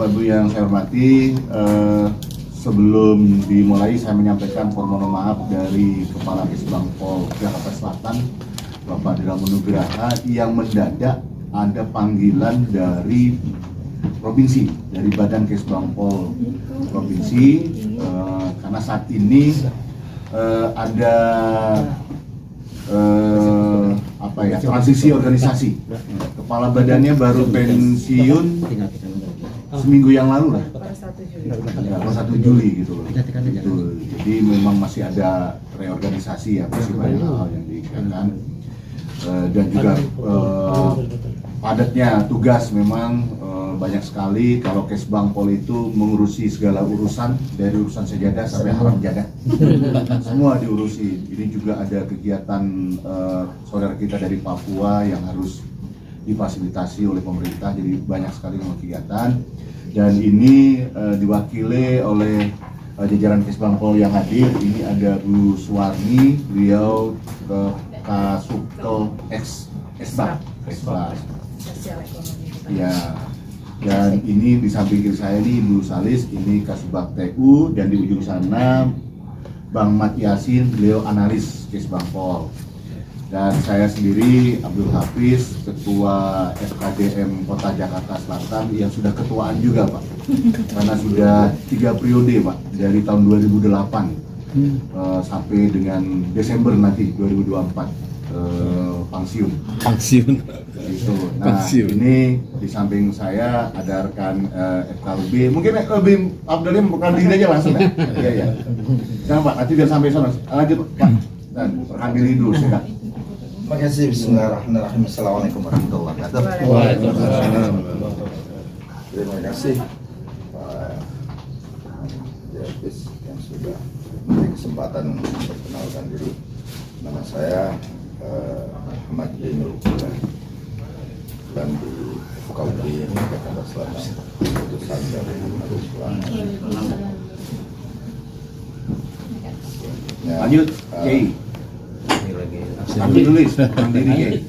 Bapak Ibu yang saya hormati, sebelum dimulai saya menyampaikan permohonan maaf dari Kepala Kesbangpol Jakarta Selatan, Bapak Dira Nugraha, yang mendadak ada panggilan dari provinsi, dari Badan Kesbangpol Provinsi, karena saat ini ada transisi organisasi. Kepala badannya baru pensiun seminggu yang lalu lah, per 1 Juli gitu loh. Jadi memang masih ada reorganisasi ya, masih banyak hal yang dikerjakan, dan juga padatnya tugas memang banyak sekali. Kalau Kesbangpol itu mengurusi segala urusan, dari urusan sejadah sampai haram jadah, semua diurusi. Ini juga ada kegiatan saudara kita dari Papua yang harus difasilitasi oleh pemerintah, jadi banyak sekali kegiatan. Dan ini diwakili oleh jajaran Kesbangpol yang hadir. Ini ada Bu Suwarni, beliau Kasubkel Esbag. Sosial ekonomi. Ya, dan ini di samping kiri saya ini Ibu Salis, ini Kasubag TU, dan di ujung sana Bang Mat Yasin, beliau analis Kesbangpol. Dan saya sendiri Abdul Hafiz, Ketua FKDM Kota Jakarta Selatan, yang sudah ketuaan juga Pak, karena sudah 3 periode Pak, dari tahun 2008 sampai dengan Desember nanti 2024. Pensiun. Itu. Nah, ini di samping saya ada rekan FKUB. Mungkin lebih Abdulnya memperkenalkan diri aja langsung ya. Iya ya. Jangan Pak, nanti biar sampai sana. Lanjut Pak. Dan perkenalkan diri dulu singkat. Terima kasih. Bismillahirrahmanirrahim. Assalamualaikum warahmatullahi wabarakatuh. Waalaikumsalam. Terima kasih Pak Hafiz yang sudah memberi kesempatan memperkenalkan diri. Nama saya Ahmad Zainul Huda, dan di FKUB Jakarta Selatan, keputusan dari Majelis Ulama. Lanjut, Kiai. Ambil tulis, ambil diri Kiai.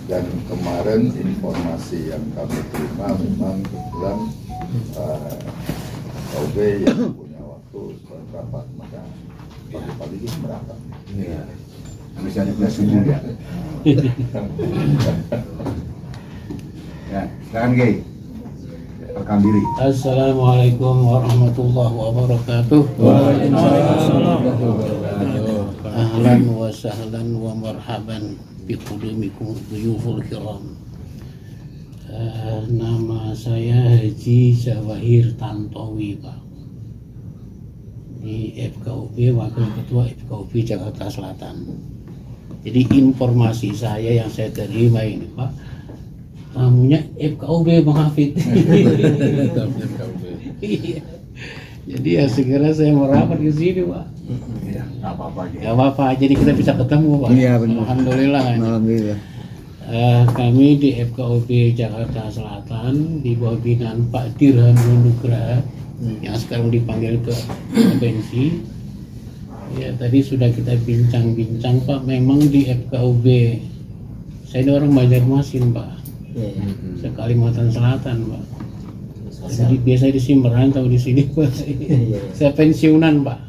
Dan kemarin informasi yang kami terima memang kebetulan KUB yang punya waktu berapa, maka pagi-pagi itu berangkat. Iya. Bisa juga subuh ya. Ya, silakan Kiai. Rekam diri. Assalamualaikum warahmatullahi wabarakatuh. Waalaikumsalam. Ahlan wa sahlan wa marhaban biqudumikum duyuful kiram. Nama saya Haji Jawahir Tantowi Pak, di FKUB, Wakil Ketua FKUB Jakarta Selatan. Jadi informasi saya yang saya terima ini Pak, tamunya FKUB Bang Hafid. Iya. Jadi ya segera saya merapat ke sini Pak. Ya, nggak apa-apa Kiai. Gak apa-apa, jadi kita bisa ketemu Pak. Iya benar. Alhamdulillah. Alhamdulillah. Kami di FKUB Jakarta Selatan di bawah binaan Pak Dira Nugraha yang sekarang dipanggil ke provinsi. Ya tadi sudah kita bincang-bincang Pak, memang di FKUB saya ini orang Banjarmasin Pak, saya Kalimantan Selatan Pak. Jadi biasa di sini merantau di sini Pak. Saya pensiunan Pak.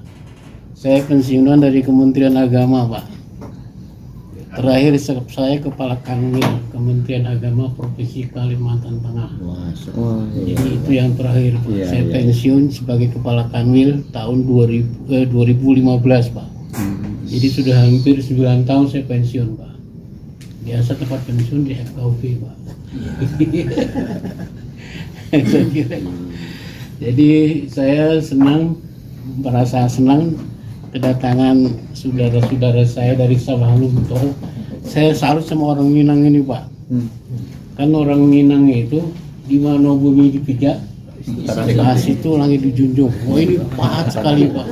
Saya pensiunan dari Kementerian Agama Pak. Terakhir saya Kepala Kanwil Kementerian Agama Provinsi Kalimantan Tengah. Jadi itu yang terakhir Pak. Saya pensiun sebagai Kepala Kanwil tahun 2015 Pak. Jadi sudah hampir 9 tahun saya pensiun Pak. Biasa tempat pensiun di FKUB Pak. Saya kira. Jadi saya merasa senang kedatangan saudara-saudara saya dari Sawalunto. Saya salut sama orang Minang ini Pak. Kan orang Minang itu di mana bumi dipijak, itu langit dijunjung. Wah ini pahat sekali Pak.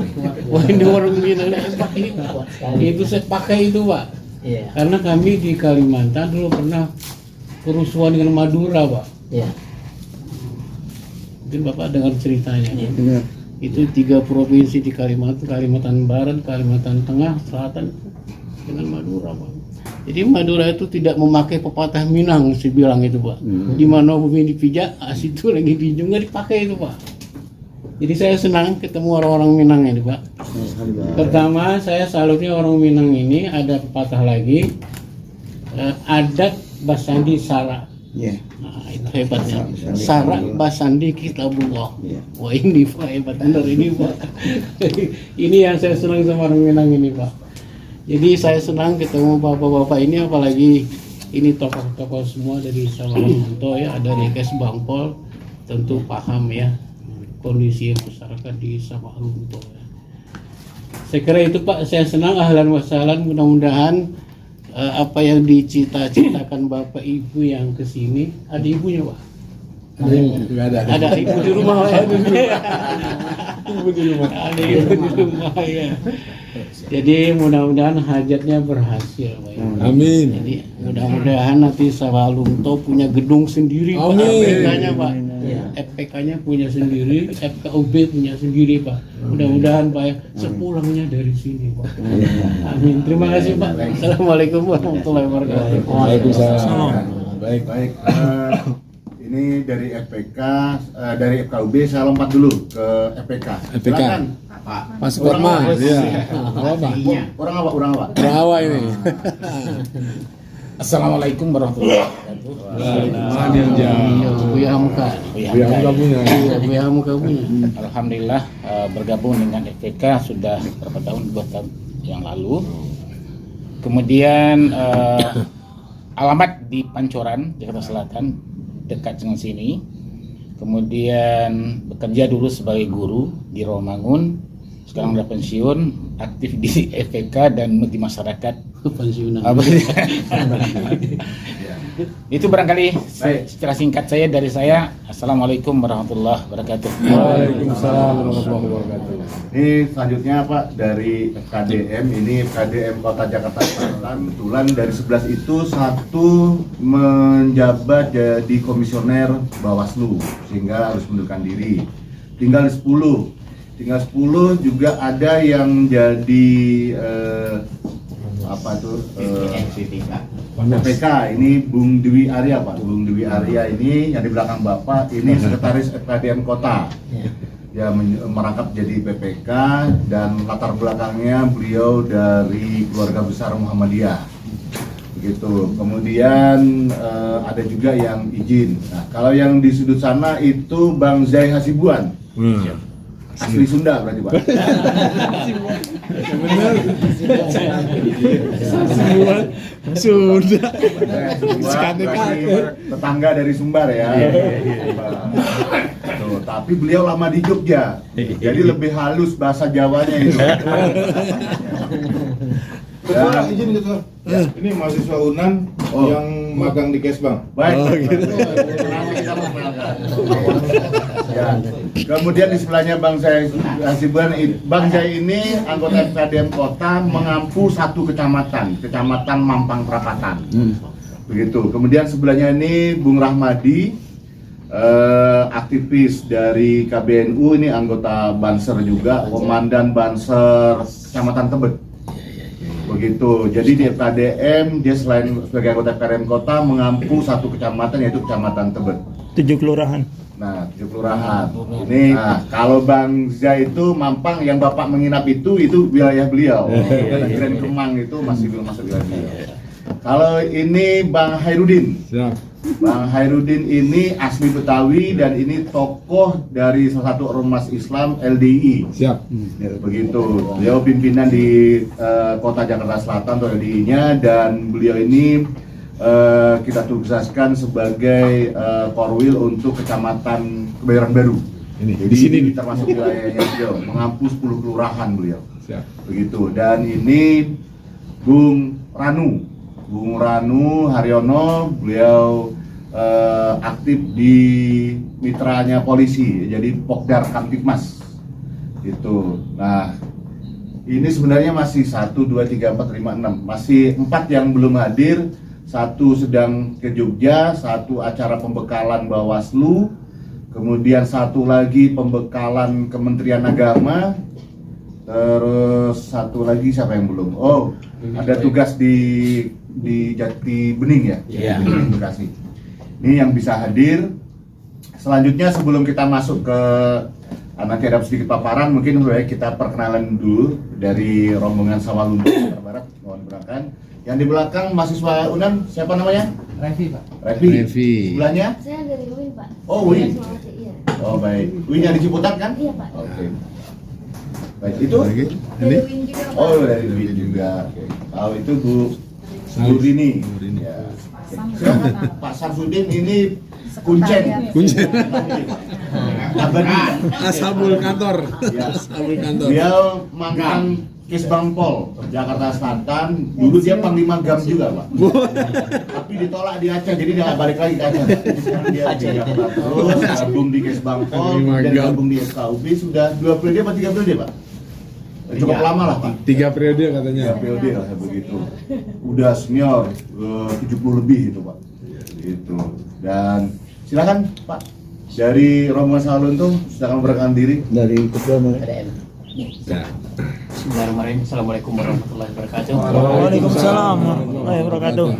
Wah ini orang Minang hebat ini Pak. Itu saya pakai itu Pak. Karena kami di Kalimantan dulu pernah kerusuhan dengan Madura Pak. Mungkin Bapak dengar ceritanya. Itu 3 provinsi di Kalimantan Barat, Kalimantan Tengah, Selatan dengan Madura, Pak. Jadi Madura itu tidak memakai pepatah Minang, saya bilang itu, Pak. Di mana bumi dipijak, situ lagi dijung, nggak dipakai itu, Pak. Jadi saya senang ketemu orang-orang Minang ini, Pak. Pertama, saya salutnya orang Minang ini ada pepatah lagi, adat basandi sara. Nah, itu hebatnya. Sara basandi kitabullah. Wah, ini Pak, hebat benar ini, Pak. Ini yang saya senang sama orang Minang ini, Pak. Jadi saya senang ketemu bapak-bapak ini, apalagi ini tokoh-tokoh semua dari Samalangunto ya, dari Kes Bangpol, tentu paham ya kondisi masyarakat di Samalangunto ya. Saya kira itu Pak, saya senang, ahlan wa sahlan, mudah-mudahan apa yang dicita-citakan Bapak Ibu yang kesini, ada ibunya Pak? Ada ibu di rumah ya. Ibu di rumah. Ada ibu di rumah ya. Jadi mudah-mudahan hajatnya berhasil Pak. Amin. Jadi mudah-mudahan nanti Samalangunto punya gedung sendiri Pak. Amin. FPK-nya Pak. FPK-nya punya sendiri, FKUB punya sendiri Pak. Mudah-mudahan Pak ya, sepulangnya dari sini Pak. Amin. Terima kasih Pak. Assalamualaikum warahmatullahi wabarakatuh. Waalaikumsalam. Baik. Ini dari FPK, dari FKUB saya lompat dulu ke FPK. FPK. Silakan. Pak Supratman, iya. Orang apa? Orang awal ini. Assalamualaikum warahmatullahi wabarakatuh. Buya Hamka. Buya Hamka punya. Alhamdulillah bergabung dengan FPK sudah berapa tahun, 2 tahun yang lalu. Kemudian alamat di Pancoran, Jakarta Selatan, dekat dengan sini. Kemudian bekerja dulu sebagai guru di Rawamangun. Sekarang udah pensiun, aktif di FPK dan di masyarakat. Pensiunan. Itu barangkali secara singkat saya dari saya. Assalamualaikum warahmatullahi wabarakatuh. Waalaikumsalam warahmatullahi wabarakatuh. Ini selanjutnya Pak dari FKDM, ini FKDM Kota Jakarta Selatan. Kebetulan dari 11 itu satu menjabat jadi komisioner Bawaslu sehingga harus mundurkan diri. Tinggal 10 juga ada yang jadi PPK. Ini Bung Dewi Arya Pak. Bung Dewi Arya ini yang di belakang Bapak ini sekretaris FKDM Kota. Ya merangkap jadi PPK dan latar belakangnya beliau dari keluarga besar Muhammadiyah. Begitu. Kemudian ada juga yang izin. Nah, kalau yang di sudut sana itu Bang Zai Hasibuan. Asli Sunda berarti Pak. Benar. Sunda. Tetangga dari Sumbar ya. Tuh, tapi beliau lama di Jogja. Jadi lebih halus bahasa Jawanya itu. Ketua izin Ketua. Ini mahasiswa UNAN yang magang di Kesbang. Baik. Ya. Kemudian di sebelahnya Bang Zai Hasibuan, Bang Zai ini anggota FKDM Kota mengampu 1 kecamatan, Kecamatan Mampang Perapatan. Begitu. Kemudian sebelahnya ini Bung Rahmadi, aktivis dari KBNU, ini anggota Banser juga, komandan Banser Kecamatan Tebet. Begitu. Jadi di FKDM dia selain sebagai anggota FKDM Kota mengampu 1 kecamatan yaitu Kecamatan Tebet. 7 kelurahan. Nah, 7 kelurahan. Ini kalau Bang Zai itu Mampang yang Bapak menginap itu wilayah beliau. Keren Kemang itu masih belum masuk wilayah beliau. Kalau ini Bang Hairudin. Siap. Bang Hairudin ini asli Betawi dan ini tokoh dari salah satu ormas Islam LDI. Siap. Ya, begitu. Beliau pimpinan di Kota Jakarta Selatan atau LDI-nya dan beliau ini kita tugaskan sebagai korwil untuk Kecamatan Kebayoran Baru. Ini Jadi di sini ini termasuk wilayahnya beliau, mengampu 10 kelurahan beliau. Siap. Begitu. Dan ini Bung Ranu Haryono, beliau aktif di mitranya polisi, jadi Pokdar Kamtipmas. Gitu. Nah, ini sebenarnya masih 1, 2, 3, 4, 5, 6. Masih 4 yang belum hadir. 1 sedang ke Jogja, 1 acara pembekalan Bawaslu, kemudian satu lagi pembekalan Kementerian Agama, terus satu lagi siapa yang belum? Oh, ada tugas di Jati Bening ya, Iya. Jati Bening Bekasi. Ini yang bisa hadir. Selanjutnya sebelum kita masuk ke nanti ada sedikit paparan, mungkin kita perkenalan dulu dari rombongan Sawalunto Sumatera Barat. Mohon berangkat. Yang di belakang mahasiswa UNAN siapa namanya? Revi Pak. Revi. Revi. Sebelahnya? Saya dari UIN, Pak. Oh, UIN. Sulawesi, iya. Oh baik. UIN-nya di Ciputat kan? Iya, Pak. Oke. Baik, itu? Lagi? Dari Ini? UIN juga, Pak. Oh, dari UIN juga. Oke. Oh, itu Bu Rini. Ya. Silakan Pak Samsudin, ini kuncen. Kuncen. Abadi. Ashabul kantor. Ya. Ashabul kantor. Dia mantan Kesbangpol Jakarta Selatan. Dulu dia Panglima GAM juga, Pak. Tapi ditolak di Aceh, jadi dia nggak balik lagi ke Aceh. Sekarang dia di Jakarta terus, gabung di Kesbangpol, Panglima dan GAM. gabung di SKUB. Sudah 2 periode apa 3 periode, Pak? Cukup lama lah, Pak. 3 periode katanya. 3 periode lah begitu. Udah senior 70 lebih itu, Pak. Gitu. Dan silakan, Pak. Dari rombongan Sawalunto, silakan memperkenalkan diri. Dari ketua KDM. Ya. Bismillahirrahmanirrahim. Assalamualaikum warahmatullahi wabarakatuh. Waalaikumsalam warahmatullahi wabarakatuh.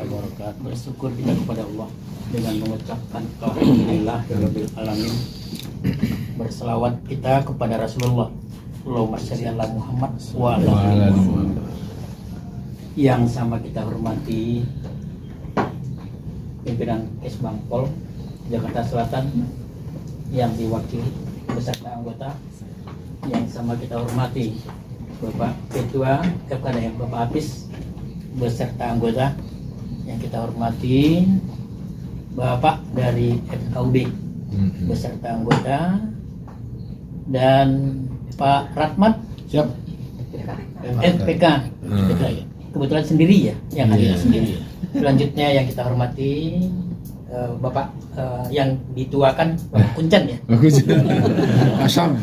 Bersyukur kita kepada Allah dengan mengucapkan alhamdulillah rabbil alamin. Berselawat kita kepada Rasulullah. Allahumma shalli ala Muhammad wa ala ali Muhammad. Yang sama kita hormati pimpinan Kesbangpol Jakarta Selatan yang diwakili beserta anggota, yang sama kita hormati Bapak Ketua FKDM Bapak Apis beserta anggota, yang kita hormati Bapak dari FKUB beserta anggota, dan Pak Ratmat Siap. FPK kebetulan sendiri ya yang hadir Iya. sendiri. Selanjutnya yang kita hormati Bapak yang dituakan Bapak Kuncen ya. Bagus. Asam.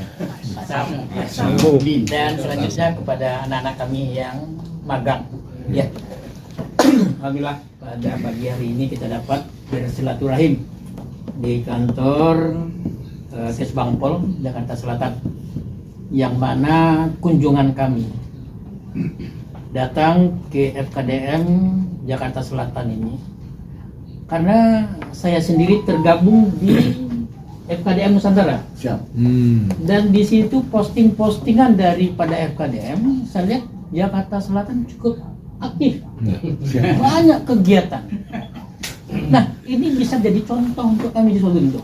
Dan selanjutnya kepada anak-anak kami yang magang ya. Alhamdulillah pada pagi hari ini kita dapat bersilaturahim di kantor Kesbangpol Jakarta Selatan, yang mana kunjungan kami datang ke FKDM Jakarta Selatan ini karena saya sendiri tergabung di FKDM Nusantara. Siap. Dan di situ posting-postingan daripada FKDM, saya lihat Jakarta Selatan cukup aktif, banyak kegiatan. Nah, ini bisa jadi contoh untuk kami di Sawalunto.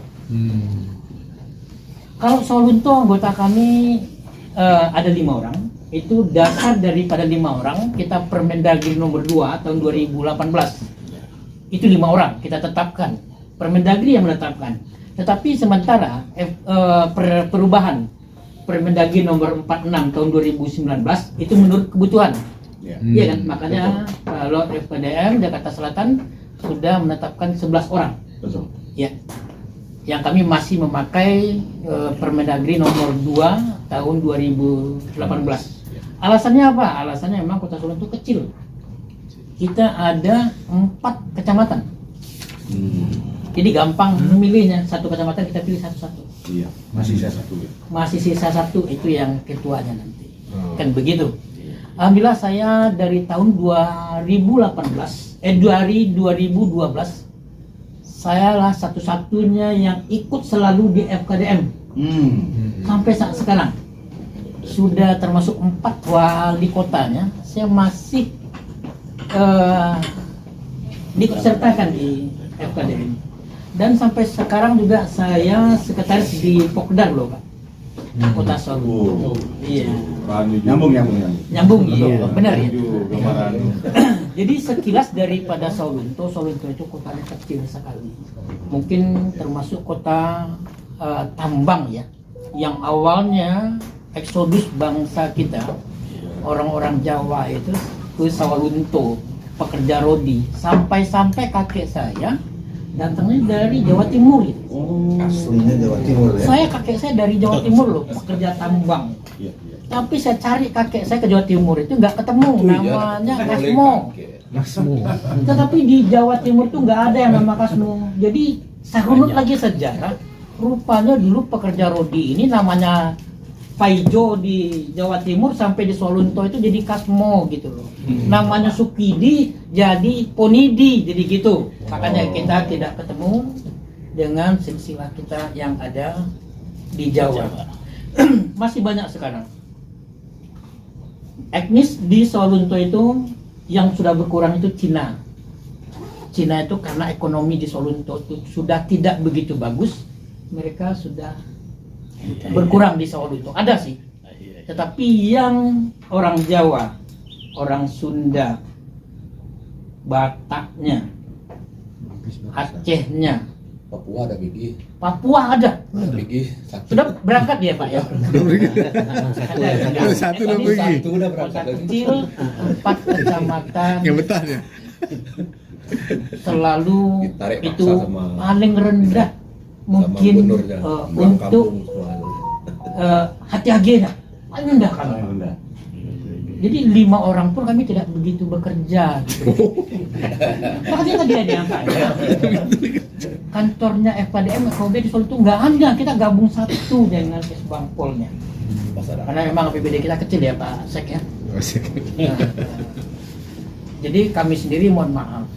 Kalau Sawalunto anggota kami ada 5 orang, itu dasar daripada 5 orang kita Permendagri nomor 2 tahun 2018. Itu 5 orang kita tetapkan, Permendagri yang menetapkan. Tetapi sementara perubahan Permendagri nomor 46 tahun 2019 itu menurut kebutuhan. Iya kan? Makanya kalau FKDM Jakarta Selatan sudah menetapkan 11 orang. Betul. Ya. Yang kami masih memakai Permendagri nomor 2 tahun 2018. Alasannya apa? Alasannya memang Kota Solo itu kecil. Kita ada 4 kecamatan. Jadi gampang memilihnya, satu kecamatan kita pilih satu-satu. Iya, masih saya satu ya. Masih sisa satu, itu yang ketuanya nanti. Kan begitu. Alhamdulillah saya dari tahun 2012 saya lah satu-satunya yang ikut selalu di FKDM sampai saat sekarang. Sudah termasuk 4 wali kotanya, saya masih diikutsertakan di FKDM. Dan sampai sekarang juga saya sekretaris di Pokdar loh Pak, Kota Solo. Iya. Nyambung. Nyambung, iya, benar ya. Jadi sekilas daripada Sawalunto itu kotanya kecil sekali. Mungkin termasuk kota tambang ya, yang awalnya eksodus bangsa kita, orang-orang Jawa itu ke Sawalunto, pekerja rodi, sampai kakek saya datangnya dari Jawa Timur gitu. aslinya Jawa Timur ya. Kakek saya dari Jawa Timur loh, pekerja tambang. Iya. Tapi saya cari kakek saya ke Jawa Timur itu nggak ketemu, namanya Kasmo. Tetapi di Jawa Timur tuh nggak ada yang nama Kasmo. Jadi saya runut lagi sejarah, rupanya dulu pekerja rodi ini namanya Paijo di Jawa Timur sampai di Solunto itu jadi Kasmo gitu loh. Namanya Sukidi jadi Ponidi jadi gitu. Makanya kita tidak ketemu dengan silsilah kita yang ada di Jawa. Masih banyak sekarang. Etnis di Solunto itu yang sudah berkurang itu Cina. Cina itu karena ekonomi di Solunto itu sudah tidak begitu bagus, mereka sudah berkurang di Solunto. Ada sih, tetapi yang orang Jawa, orang Sunda, Bataknya, Acehnya, Papua ada gigi. Papua ada. Gigi satu. Sudah berangkat dia Pak ya? Satu udah pergi. Satu udah berangkat. Kota kecil, 4 kecamatan. Yang betahnya. Selalu Ditarik paksa itu sama paling rendah mungkin gubernurnya. untuk Kampung semua. hati agenda paling rendah kami. Jadi 5 orang pun kami tidak begitu bekerja gitu. Makanya tadi ada yang tanya kantornya FKDM FKUB di Solo itu nggak ada, kita gabung satu dengan Kesbangpolnya karena memang APBD kita kecil ya Pak Sek ya. Nah, jadi kami sendiri mohon maaf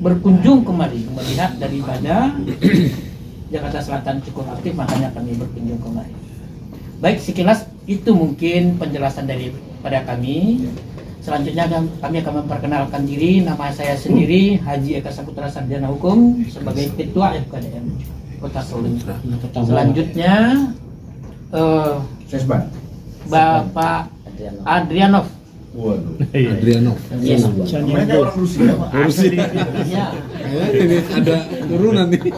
berkunjung kemari melihat daripada Jakarta Selatan cukup aktif, makanya kami berkunjung kemari. Baik, sekilas itu mungkin penjelasan daripada kami. Selanjutnya kami akan memperkenalkan diri. Nama saya sendiri Haji Eka Saputra Sarjana Hukum sebagai Ketua FKDM Kota Solo. Selanjutnya Sesban. Bapak Adrianov. Waduh. Adrianov. Yes. Mereka orang Rusia, Pak. Ya. Ini ada turunan nih.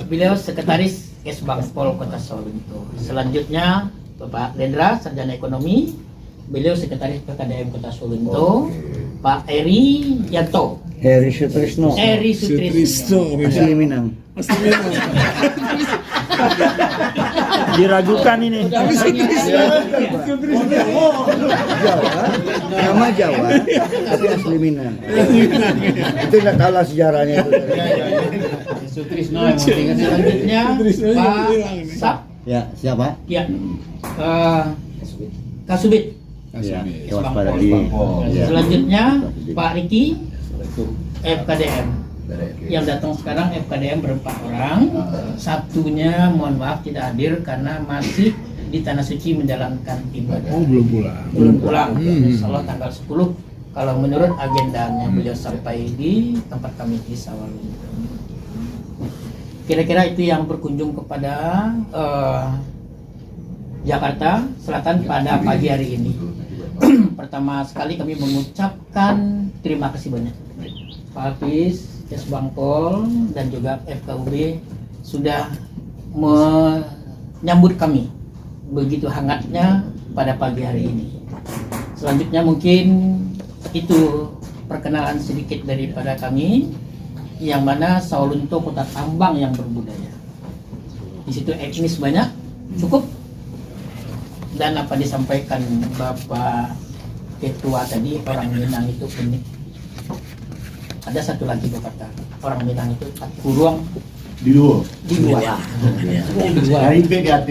Beliau sekretaris Kesbangpol Kota Solo. Selanjutnya Bapak Lendra Sarjana Ekonomi. Beliau sekretaris PKDM Kota Solo. Pak Eri Yanto. Heri Sutrisno. Eri Sutrisno. Asli Minang. Diragukan ini. Nama Jawa, tapi asli Minang. Itu nggak tahu lah sejarahnya itu. Sutrisno yang penting. Selanjutnya Pak Sap. Ya, siapa? Ya. Kasubit. Ya, Kesbangpol. Ya. Selanjutnya Pak Riki FKDM. Yang datang sekarang FKDM berempat orang. Satunya mohon maaf tidak hadir karena masih di Tanah Suci menjalankan ibadah. Oh, belum pulang. Belum pulang. Insyaallah tanggal 10 kalau menurut agendanya beliau sampai di tempat kami di Sawalunto. Kira-kira itu yang berkunjung kepada Jakarta Selatan pada pagi hari ini. Pertama sekali kami mengucapkan terima kasih banyak Pak Hafiz, Kesbangpol dan juga FKUB sudah menyambut kami begitu hangatnya pada pagi hari ini. Selanjutnya mungkin itu perkenalan sedikit daripada kami, yang mana Sawalunto kota tambang yang berbudaya. Di situ etnis banyak, cukup. Dan apa disampaikan Bapak Ketua tadi, orang Minang itu unik. Ada satu lagi berkata, orang Minang itu tak kurung Di luar. di luar. Dari PDAT.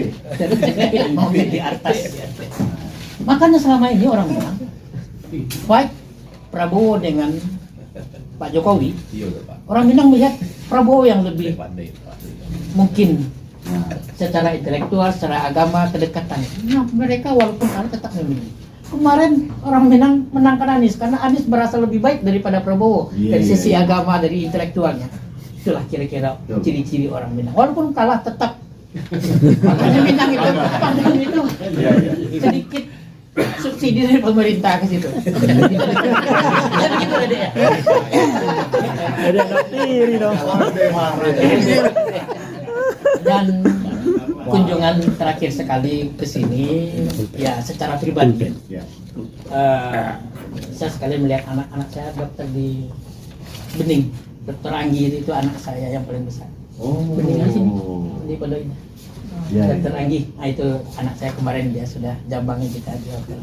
Mau di atas. Makanya selama ini orang Minang, baik Prabowo dengan Pak Jokowi, orang Minang melihat Prabowo yang lebih mungkin secara intelektual, secara agama, kedekatan. Nah, mereka walaupun kalah tetap memilih. Kemarin orang Minang menangkan Anies karena Anies merasa lebih baik daripada Prabowo dari sisi agama, dari intelektualnya. Itulah kira-kira ciri-ciri orang Minang. Walaupun kalah tetap. Makanya Minang itu sedikit subsidi dari pemerintah ke situ. Jadi gitu ada ya. Ada tiri dong. Dan kunjungan terakhir sekali ke sini ya secara pribadi. Saya sekali melihat anak-anak saya dokter di Bening, Dokter Anggi itu anak saya yang paling besar. Bening sini di Pondok Indah. Dokter Anggi, nah itu anak saya kemarin dia sudah jambangnya kita di hotel.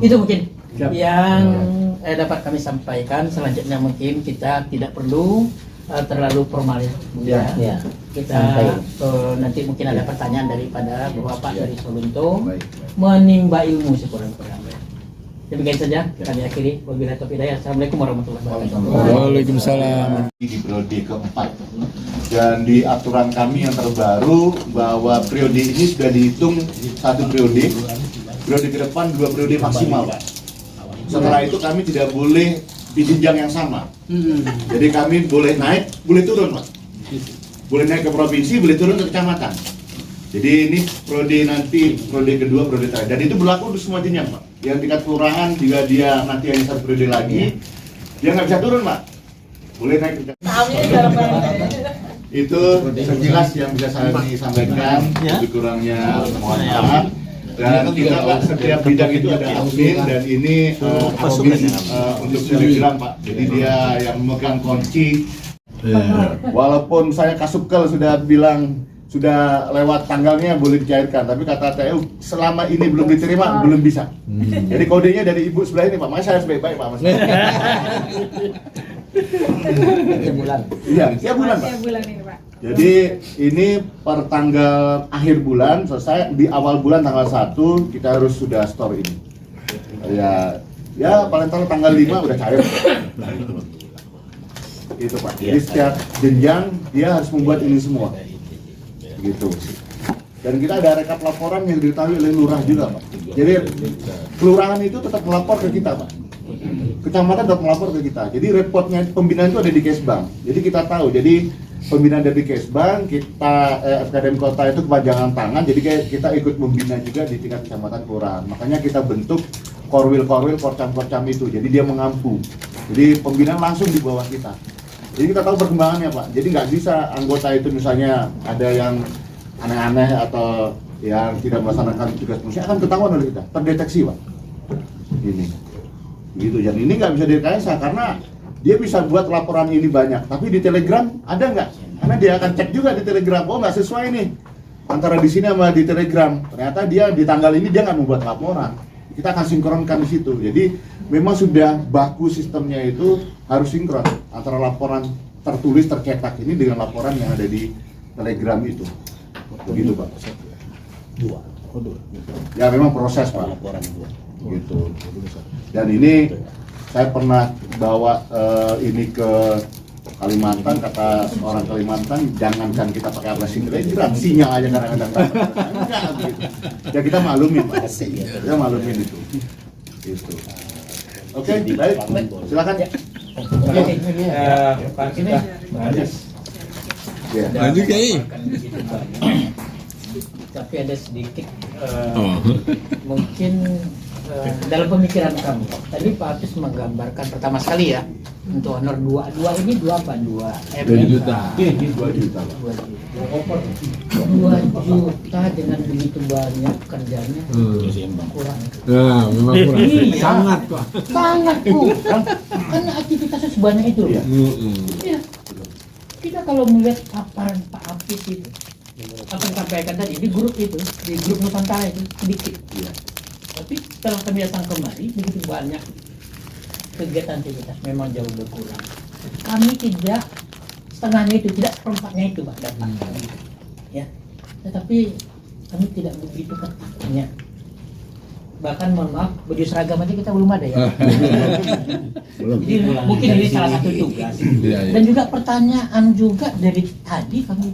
Itu mungkin yang dapat kami sampaikan. Selanjutnya mungkin kita tidak perlu terlalu formal ya. Ya. Kita Santai. nanti mungkin ada pertanyaan daripada Bapak dari Solunto Baik. menimba ilmu sekurang-kurangnya. Demikian saja kami akhiri. Wabillahi taufiq hidayah. Assalamualaikum warahmatullahi wabarakatuh. Waalaikumsalam. Di periode keempat, dan di aturan kami yang terbaru bahwa periode ini sudah dihitung satu periode ke depan 2 periode maksimal, Pak. Setelah itu kami tidak boleh di jenjang yang sama. Jadi kami boleh naik, boleh turun, Pak. Boleh naik ke provinsi, boleh turun ke kecamatan. Jadi ini periode nanti, periode kedua, periode terakhir. Dan itu berlaku untuk semua jenjang, Pak. Yang tingkat kelurahan juga dia nanti hanya satu periode lagi, dia nggak bisa turun, Pak. Boleh naik ke itu sekilas yang bisa saya sampaikan, lebih kurangnya mohon maaf. Dan kita Pak, setiap bidang itu ada admin, dan ini admin untuk Telegram, Pak. Jadi dia yang memegang kunci. Walaupun saya Kasubkel sudah bilang sudah lewat tanggalnya boleh dicairkan, tapi kata TU selama ini belum diterima belum bisa. Jadi kodenya dari ibu sebelah ini, Pak. Makanya saya harus baik-baik, Pak. Mas. Tiap bulan. Iya, tiap bulan, Pak. Tiap bulan ini, Pak. Jadi ini per tanggal akhir bulan selesai, di awal bulan tanggal 1 kita harus sudah store ini. Ya paling tanggal 5 udah cair. Itu, Pak. Jadi setiap jenjang dia harus membuat ini semua. Gitu. Dan kita ada rekap laporan yang diketahui oleh lurah juga, Pak. Jadi kelurahan itu tetap melapor ke kita, Pak. Kecamatan tetap melapor ke kita. Jadi reportnya pembinaan itu ada di Kesbang. Jadi kita tahu. Jadi pembinaan dari Kesbang, kita FKDM Kota itu kepanjangan tangan. Jadi kita ikut membina juga di tingkat kecamatan kelurahan. Makanya kita bentuk korwil, korcam itu. Jadi dia mengampu. Jadi pembinaan langsung di bawah kita. Jadi kita tahu perkembangannya, Pak. Jadi nggak bisa anggota itu misalnya ada yang aneh-aneh atau yang tidak melaksanakan tugas fungsi akan ketahuan oleh kita, terdeteksi, Pak. Ini, gitu. Dan ini nggak bisa direkayasa karena dia bisa buat laporan ini banyak, tapi di Telegram ada nggak? Karena dia akan cek juga di Telegram, oh nggak sesuai nih antara di sini sama di Telegram. Ternyata dia di tanggal ini dia nggak membuat laporan. Kita akan sinkronkan di situ. Jadi memang sudah baku sistemnya itu harus sinkron antara laporan tertulis tercetak ini dengan laporan yang ada di Telegram itu. Begitu, Pak. Ya memang proses, Pak. Gitu. Dan ini saya pernah bawa ini ke Kalimantan, kata orang Kalimantan, jangankan kita pakai aplikasi Telegram, sinyal aja kadang-kadang enggak gitu. Ya kita maklumin, Pak. Kita maklumin itu. Gitu. Oke, baik. Silakan ya. Pak ini Ya. Lanjut, Kiai. tapi ada sedikit Oh. mungkin dalam pemikiran kami. Tadi Pak Apis menggambarkan pertama sekali ya untuk honor 2 ini 2 apa? 2 juta. 2 juta, Pak. 2 juta dengan begitu banyak kerjanya kurang. Nah, memang kurang. Iya. Sangat, Pak. Sangat kurang. Karena aktivitasnya sebanyak itu. Iya. Iya. Kita kalau melihat paparan Pak Apis itu apa yang sampaikan tadi di grup itu, di grup Nusantara itu sedikit. Iya. Tapi setelah kami datang kemari begitu banyak kegiatan aktivitas memang jauh berkurang. Kami tidak setengahnya itu, tidak seperempatnya itu, Pak, dapat. Ya. Tetapi kami tidak begitu ketatnya. Bahkan mohon maaf, baju seragam aja kita belum ada ya. Jadi mungkin ini salah satu tugas. Iya, iya. Dan juga pertanyaan juga dari tadi kami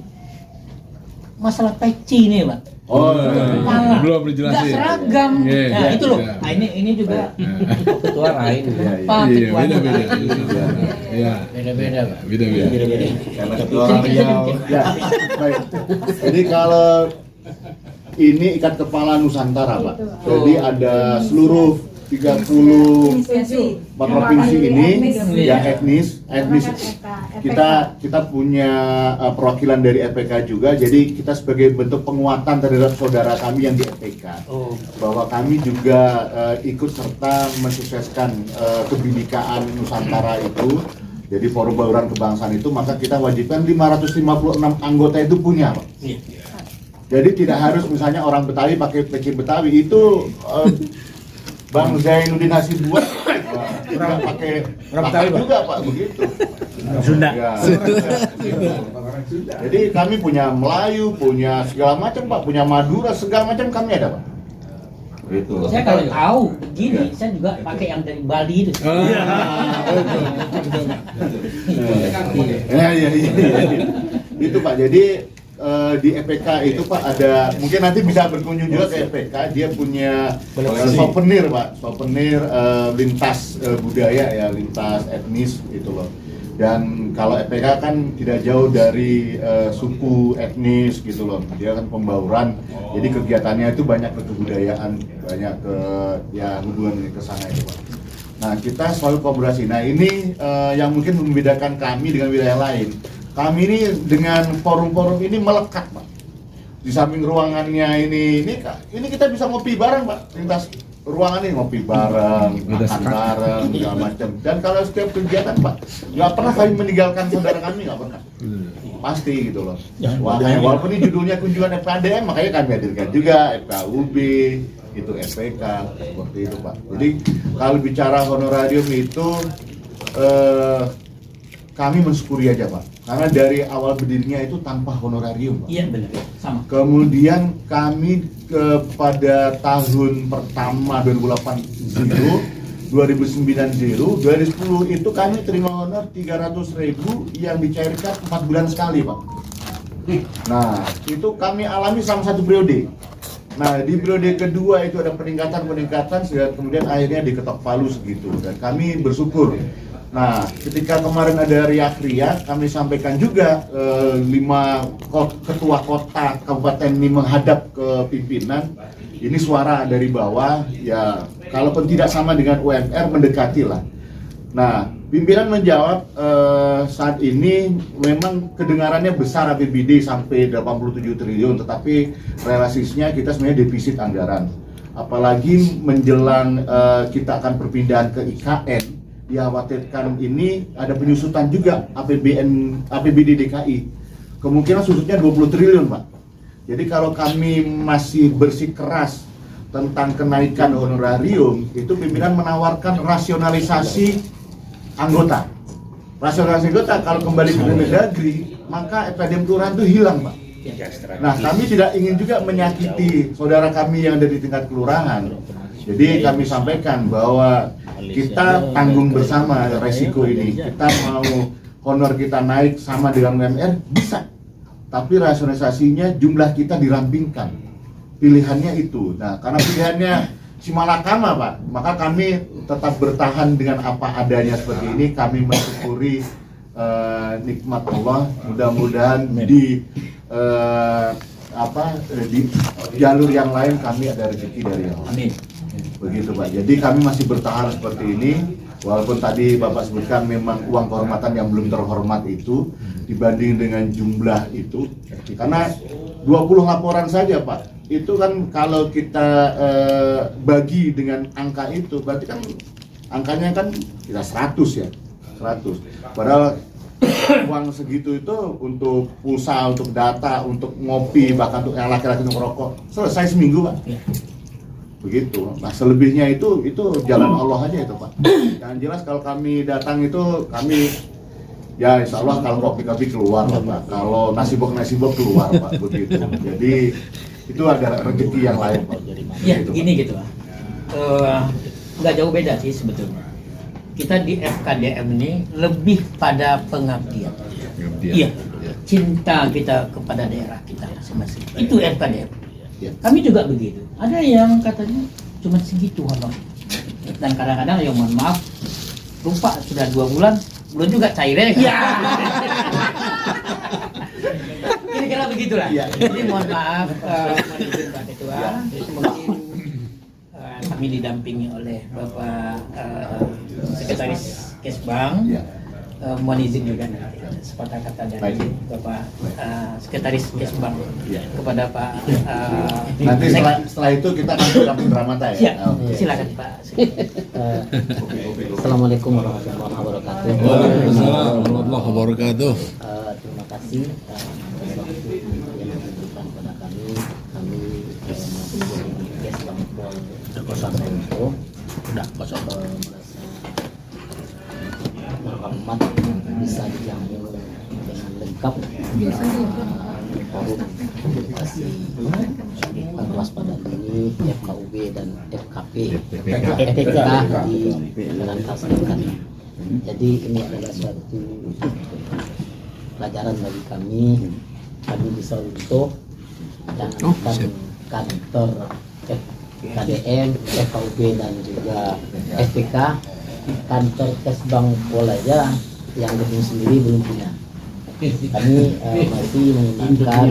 masalah peci ini, Pak. Oh, Malah belum dijelasin. nggak seragam. Iya, Nah, iya, itu loh. iya. Nah, ini juga Ketua lain. Pak Iya, ketua beda-beda. Iya. beda-beda, Pak. Beda-beda. karena ketua orang Riau. Ya, baik. Jadi kalau ini ikat kepala Nusantara, Pak. Jadi ada seluruh 34 provinsi ini yang etnis kita punya perwakilan dari RPK juga. Jadi kita sebagai bentuk penguatan terhadap saudara kami yang di RPK bahwa kami juga ikut serta mensukseskan kebinekaan Nusantara itu. Jadi forum bauran kebangsaan itu, maka kita wajibkan 556 anggota itu punya, Pak. Jadi tidak harus misalnya orang Betawi pakai peci Betawi itu Bang Zainuddin Hasibuan Nggak pakai Orang Batak Betawi, Pak. juga Pak begitu. Sunda. Ya. Jadi kami punya Melayu, punya segala macam Pak, punya Madura segala macam kami ada Pak. Gitu. Saya kalau tahu begini, saya juga pakai yang dari Bali itu. Iya. Itu Pak. Jadi di EPK itu Pak ada, mungkin nanti bisa berkunjung juga ke EPK. Dia punya souvenir Pak, souvenir lintas budaya ya, lintas etnis gitu loh. Dan kalau EPK kan tidak jauh dari suku etnis gitu loh. Dia kan pembauran, jadi kegiatannya itu banyak ke kebudayaan, banyak ke ya hubungan ke sana itu Pak. Nah kita selalu kolaborasi. Nah ini yang mungkin membedakan kami dengan wilayah lain. Kami ini dengan forum-forum ini melekat Pak. Di samping ruangannya ini kita bisa ngopi bareng Pak. Lintas ruangan ini ngopi bareng, makan bareng, segala macam. Dan kalau setiap kegiatan Pak, nggak pernah kami meninggalkan saudara kami, nggak pernah. Pasti gitu loh. Walaupun ini judulnya kunjungan FKDM, makanya kami hadirkan juga FKUB, itu FPK, seperti itu Pak. Jadi kalau bicara honorarium itu kami mensyukuri aja Pak, karena dari awal berdirinya itu tanpa honorarium Pak. Iya benar, sama. Kemudian kami pada tahun pertama 2008 2010 itu kami terima honor 300.000 yang dicairkan 4 bulan sekali Pak. Nah itu kami alami selama 1 periode. Nah di periode kedua itu ada peningkatan sehingga kemudian akhirnya diketok palu segitu, dan kami bersyukur. Nah, ketika kemarin ada riak-riak, kami sampaikan juga 5 ketua kota kabupaten ini menghadap ke pimpinan. Ini suara dari bawah, ya kalaupun tidak sama dengan UMR mendekati lah. Nah, pimpinan menjawab saat ini memang kedengarannya besar APBD sampai 87 triliun, tetapi realisasinya kita sebenarnya defisit anggaran. Apalagi menjelang kita akan perpindahan ke IKN. Dikhawatirkan ini ada penyusutan juga APBD DKI. Kemungkinan susutnya 20 triliun Pak. Jadi kalau kami masih bersikeras tentang kenaikan honorarium, itu pimpinan menawarkan rasionalisasi anggota. Rasionalisasi anggota kalau kembali ke Mendagri, maka FKDM kelurahan itu hilang Pak. Nah kami tidak ingin juga menyakiti saudara kami yang ada di tingkat kelurahan. Jadi kami sampaikan bahwa kita tanggung bersama resiko ini. Kita mau honor kita naik sama dengan UMR bisa, tapi rasionalisasinya jumlah kita dirampingkan. Pilihannya itu. Nah, karena pilihannya si malakama Pak, maka kami tetap bertahan dengan apa adanya seperti ini. Kami mensyukuri nikmat Allah. Mudah-mudahan di jalur yang lain kami ada rezeki dari Allah. Amin. Begitu Pak. Jadi kami masih bertahan seperti ini, walaupun tadi Bapak sebutkan memang uang kehormatan yang belum terhormat itu dibanding dengan jumlah itu, karena 20 laporan saja Pak, itu kan kalau kita bagi dengan angka itu berarti kan angkanya kan kita 100 ya, 100. Padahal uang segitu itu untuk pulsa, untuk data, untuk ngopi, bahkan untuk yang laki-laki untuk merokok selesai seminggu Pak. Begitu. Nah selebihnya itu jalan Allah aja itu Pak. Yang jelas kalau kami datang itu kami ya insya Allah kalau kopi-kopi keluar lah Pak. Kalau nasi bok keluar Pak. Begitu. Jadi itu ada rezeki yang lain Pak. Ya Begitu, gini gitu Pak. Nggak jauh beda sih sebetulnya. Kita di FKDM ini lebih pada pengabdian. Iya. Cinta kita kepada daerah kita masing-masing. Itu FKDM. Ya. Kami juga begitu. Ada yang katanya cuma segitu honor. Dan kadang-kadang yang mohon maaf lupa sudah 2 bulan belum juga cairnya. Ya. Kira-kira begitulah. Ya. Jadi mohon maaf Pak Ketua. Mungkin kami didampingi oleh Bapak Sekretaris Kesbang. Ya. Mohon izin juga nanti sepatah kata dari Bapak Sekretaris Kesbang kepada Pak nanti setelah itu kita akan program Dramata ya. Silakan Pak. Assalamualaikum warahmatullahi wabarakatuh. Waalaikumsalam warahmatullahi wabarakatuh. Terima kasih atas waktu yang diberikan kepada kami. Kami mahasiswa di Kesbang Pol Kosamento merasa Bang Mat bisa dijamin dengan lengkap forum komunikasi kewaspadaan ini FKUB dan FKP FPK di Kalimantan Selatan. Jadi ini adalah suatu pelajaran bagi kami bisa untuk jangankan kantor KDM, FKUB dan juga FPK, kantor Kesbang Pol aja yang gedung sendiri belum punya. Kami masih menggunakan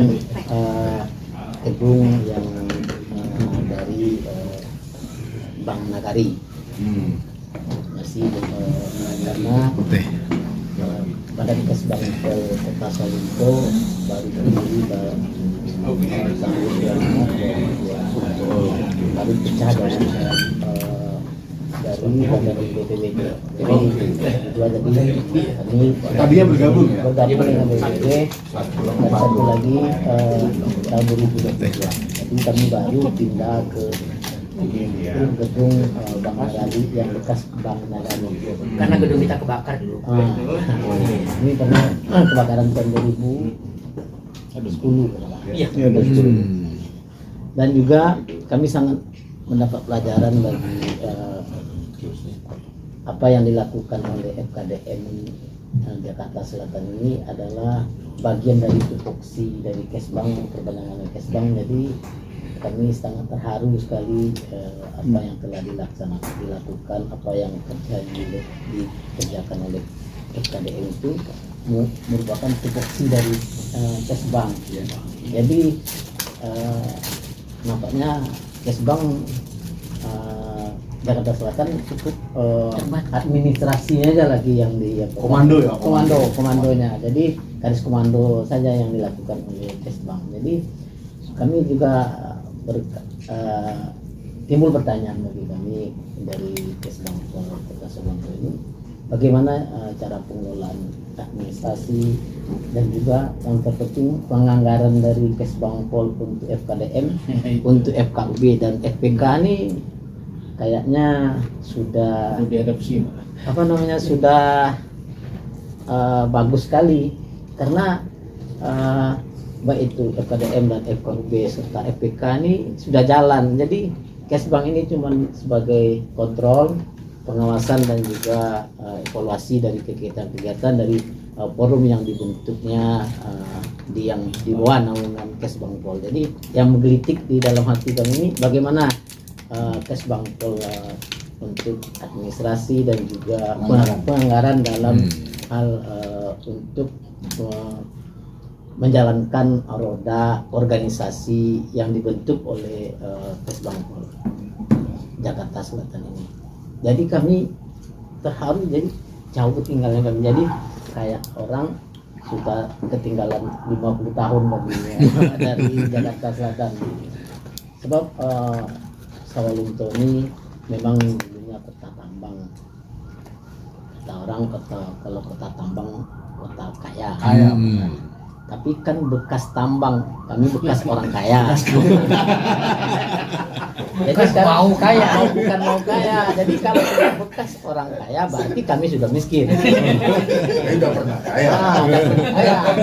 gedung yang dari Bank Nagari. Masih karena Badan Kesbang Pol Kota Sawalunto baru berdiri tahun 2020, baru pecah dari Badan BPBD. Jadi dua kami Tadinya bergabung ya? bergabung dengan BPBD dan satu lagi tahun 2022. Jadi kami baru pindah ke gedung Bank Nagari yang bekas Bank Nagari. Karena gedung kita kebakar dulu. Ini karena kebakaran tahun 2010. Iya. Dan juga kami sangat mendapat pelajaran bagi apa yang dilakukan oleh FKDM Jakarta Selatan ini adalah bagian dari tupoksi dari Kesbang, perbendaharaan Kesbang. Jadi kami sangat terharu sekali apa yang telah dilakukan, apa yang dikerjakan oleh FKDM itu merupakan tupoksi dari Kesbang. Jadi nampaknya Kesbang Jakarta Selatan cukup administrasinya aja lagi yang di Komando ya? Komandonya. Jadi garis komando saja yang dilakukan oleh Kesbang. Jadi kami juga timbul pertanyaan bagi kami dari Kesbang Kota Sawalunto ini, bagaimana cara pengelolaan administrasi dan juga yang terpenting penganggaran dari Kesbang Pol untuk FKDM, untuk FKUB dan FPK ini kayaknya sudah sudah bagus sekali, karena baik itu FKDM dan FKUB serta FPK ini sudah jalan. Jadi Kesbang ini cuma sebagai kontrol, pengawasan dan juga evaluasi dari kegiatan-kegiatan dari forum yang dibentuknya yang di bawah naungan Kesbang Pol. Jadi yang menggelitik di dalam hati kami ini bagaimana Kesbang Pol untuk administrasi dan juga penganggaran dalam hal untuk menjalankan roda organisasi yang dibentuk oleh Kesbang Pol Jakarta Selatan ini. Jadi kami terharu, jadi jauh ketinggalan kami. Jadi kayak orang sudah ketinggalan 50 tahun dari Jakarta Selatan. Sebab Sawalunto ini memang dulunya kota tambang. Kata orang kalau kota tambang kota kaya. Tapi kan bekas tambang, kami bekas orang kaya. Jadi sekarang bukan mau kaya. Jadi kalau sudah bekas orang kaya berarti kami sudah miskin. Sudah pernah kaya.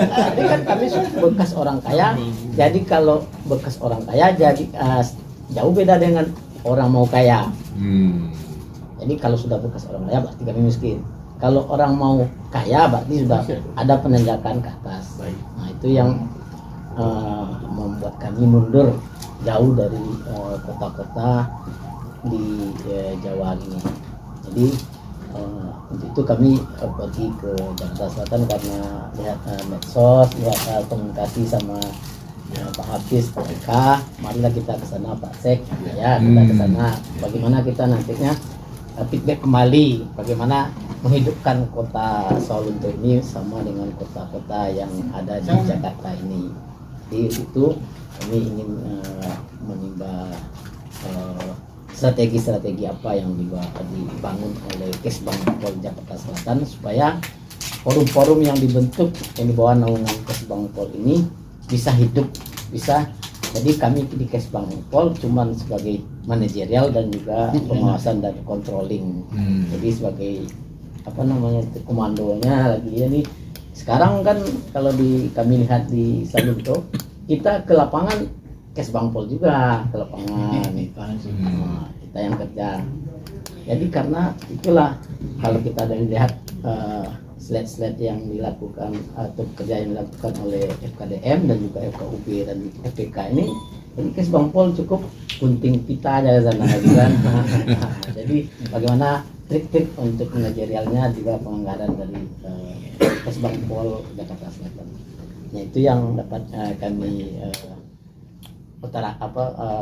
Jadi kan kami sudah bekas orang kaya. Jadi kalau bekas orang kaya jadi jauh beda dengan orang mau kaya. Jadi kalau sudah bekas orang kaya berarti kami miskin. Kalau orang mau kaya berarti sudah ada penanjakan ke atas. Nah itu yang membuat kami mundur jauh dari kota-kota di Jawa ini. Jadi untuk itu kami pergi ke Jakarta Selatan karena lihat medsos, lihat komunikasi sama Pak Hafiz, Pak Eka. Marilah kita ke sana, Pak Sek. Ya kita ke sana. Bagaimana kita nantinya feedback kembali bagaimana menghidupkan kota Sawalunto ini sama dengan kota-kota yang ada di Jakarta ini. Jadi itu kami ingin menimba strategi-strategi apa yang dibangun oleh Kesbang Pol Jakarta Selatan supaya forum-forum yang dibentuk yang di bawah naungan Kesbang Pol ini bisa hidup, bisa. Jadi kami di Kesbang Pol cuman sebagai manajerial dan juga pengawasan dan controlling. Jadi sebagai apa namanya itu, komandonya lagi. Jadi sekarang kan kalau kami lihat di Saluto, kita ke lapangan Kesbangpol juga ke lapangan. Nah, kita yang kerja. Jadi karena itulah kalau kita ada lihat slide-slide yang dilakukan atau kerja yang dilakukan oleh FKDM dan juga FKUB dan FPK ini, jadi Kesbangpol cukup gunting pita aja sana kan. Jadi bagaimana trik-trik untuk manajerialnya juga penganggaran dari Kesbangpol Jakarta Selatan. Nah itu yang dapat kami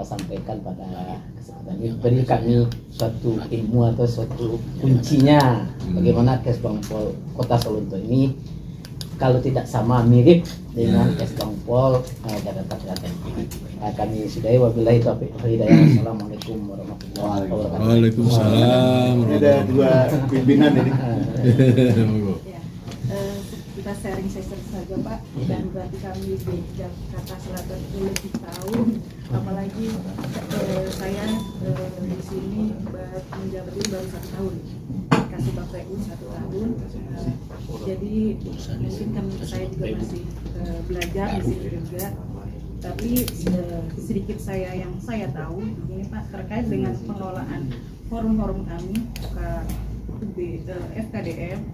sampaikan pada kesempatan ini, beri kami suatu ilmu atau suatu kuncinya bagaimana Kesbangpol Kota Solo ini kalau tidak sama mirip dengan Kesbangpol Jakarta Selatan. Kami sudahi, wabillahi taufiq wal hidayah. Assalamualaikum warahmatullahi wabarakatuh. Waalaikumsalam. Ini ada dua pimpinan ini. Kita sharing session saja Pak, dan berarti kami di Jakarta Selatan itu lebih tahu, apalagi saya di sini menjabat ini baru 1 tahun, Kasubag TU 1 tahun, jadi mungkin saya juga masih belajar di sini juga, tapi sedikit yang saya tahu ini Pak terkait dengan pengelolaan forum-forum kami FKDM,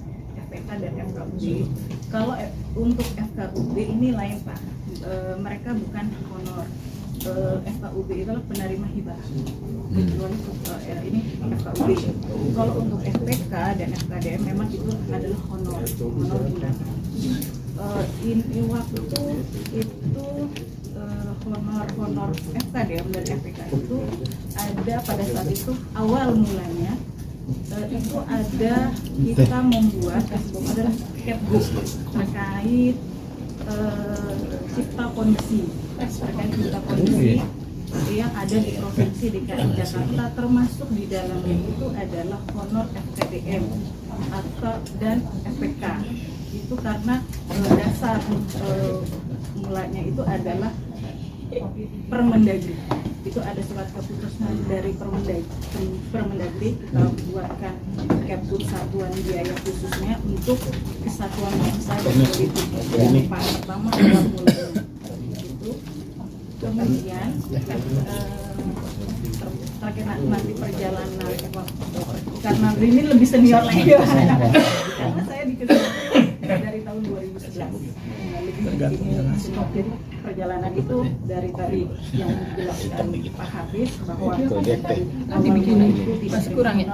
FPK dan FKUB. Kalau untuk FKUB ini lain Pak, mereka bukan honor. FKUB itu adalah penerima hibah. Kecuali ini FKUB. Kalau untuk FPK dan FKDM memang itu adalah honor bulanan. Ini waktu itu honor FKDM dan FPK itu ada pada saat itu awal mulanya. Itu ada kita membuat adalah Kepgub terkait cipta kondisi yang ada di provinsi DKI Jakarta, termasuk di dalamnya itu adalah honor FKDM dan FPK. Itu karena dasar mulanya itu adalah Permendagri. Itu ada surat keputusan dari Permendagri, kita buatkan Kepgub satuan biaya khususnya untuk kesatuan bangsa dan politik. Yang pertama adalah mulai itu, kemudian terkena nanti perjalanan karena ini lebih senior lagi karena saya dikasih dari tahun 2011 jadi perjalanan itu dari tadi yang dijelaskan Pak Hafiz bahwa nanti bikin itu tidak kurang ya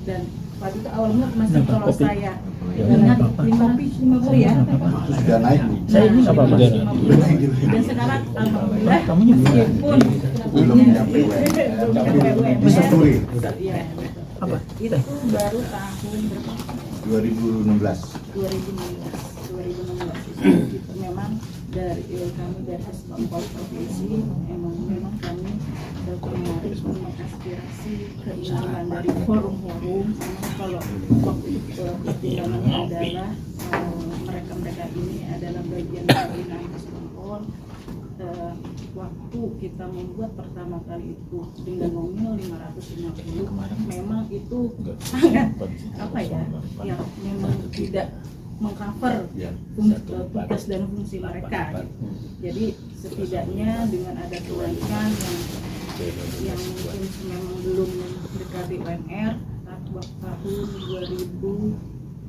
dan waktu itu awalnya masih kalau saya dengan 50 ya Sudah naik Bu. saya ini dan sekarang alhamdulillah meskipun Belum nyampe bisa turi. itu baru tahun berapa? 2016. 2016 itu memang dari kami dari Kesbangpol provinsi memang kami kemarin mengaspirasi keinginan dari forum-forum. Kalau waktu itu namanya adalah mereka ini adalah bagian dari Kesbangpol. Waktu kita membuat pertama kali itu dengan nominal 550 memang itu sangat yang memang tidak mengcover tugas dan fungsi mereka. Jadi setidaknya dengan ada kenaikan yang mungkin memang belum mendekati UMR tahun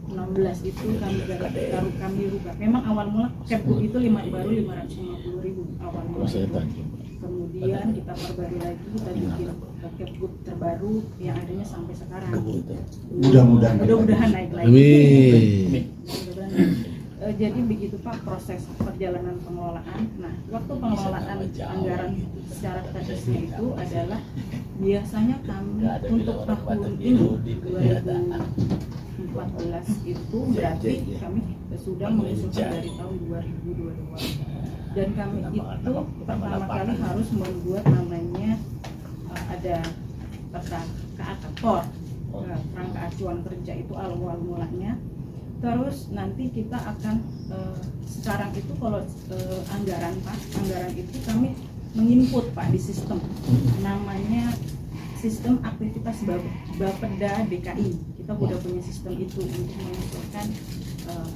2016 itu kami rubah. Memang awal mula Kepgub itu baru 550.000 awal mula. Kemudian kita perbarui lagi, kita bikin Kepgub terbaru yang adanya sampai sekarang. Mudah-mudahan naik lagi. Amin. Jadi begitu Pak proses perjalanan pengelolaan. Nah, waktu pengelolaan anggaran secara teknisnya itu adalah biasanya kami untuk tahun ini 2014 itu berarti kami sudah mengusulkan dari tahun 2022 dan kami itu pertama kali harus membuat namanya ada peta KAKPOR, kerangka acuan kerja itu awal mulanya. Terus nanti kita akan sekarang itu kalau anggaran itu kami menginput Pak di sistem namanya sistem aktivitas Bapeda DKI. Kita udah punya sistem itu untuk mengusulkan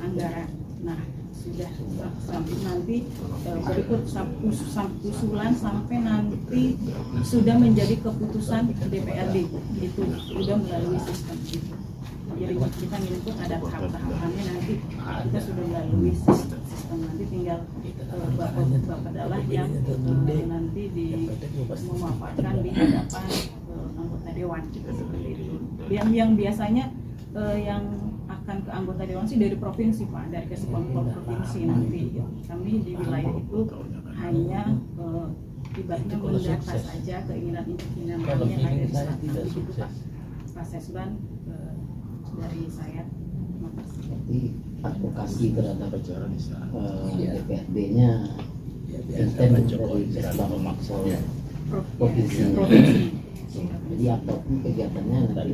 anggaran. Nah, sudah sampai nanti berikut usulan sampai nanti sudah menjadi keputusan DPRD, itu sudah melalui sistem itu. Jadi kita nginput ada tahap-tahapannya, nanti kita sudah melalui sistem, nanti tinggal Bapak adalah yang nanti memaparkan di hadapan anggota dewan seperti itu. Yang biasanya yang akan ke anggota dewan sih dari provinsi Pak, dari Kesbangpol provinsi nanti. Kami di wilayah itu hanya ibaratnya mendata saja keinginan yang ada di sana itu Pak. Pak Sesban dari saya. Jadi advokasi terhadap DPRD-nya intern dari Kesbangpol provinsi. Jadi apapun kegiatannya nanti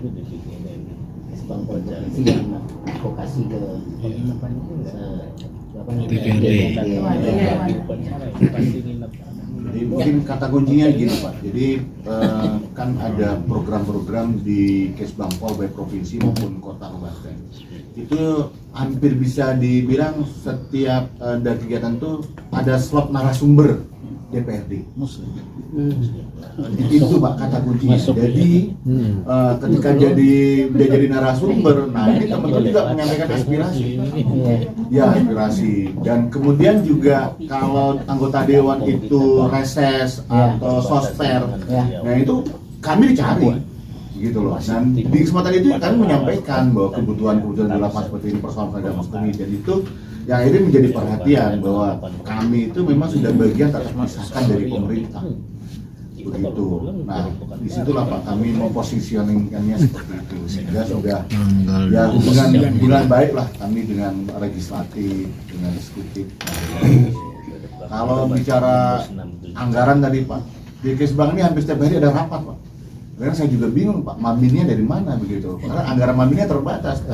Kesbangpol provinsi yang advokasi ke Jadi mungkin kata kuncinya gini Pak. Jadi kan ada program-program di Kesbangpol baik provinsi maupun kota kabupaten. Itu hampir bisa dibilang setiap ada kegiatan tuh ada slot narasumber DPRD. Itu Pak kata kuncinya. Jadi ketika udah jadi narasumber, nah ini teman-teman juga menyampaikan aspirasi. Ya aspirasi. Dan kemudian juga kalau anggota dewan itu reses atau sosper, nah itu kami dicari gitu loh. Dan di kesempatan itu kami menyampaikan bahwa kebutuhan-kebutuhan di lapangan seperti ini, persoalan pada mustahil, dan itu yang akhirnya menjadi perhatian bahwa kami itu memang sudah bagian tak terpisahkan dari pemerintah begitu. Nah disitulah Pak kami mempositioningkannya seperti itu, sehingga sudah ya hubungan baik lah kami dengan legislatif, dengan eksekutif. Kalau bicara anggaran tadi Pak, di Kesbang ini hampir setiap hari ada rapat Pak. Karena saya juga bingung Pak, maminnya dari mana begitu, karena anggaran maminnya terbatas.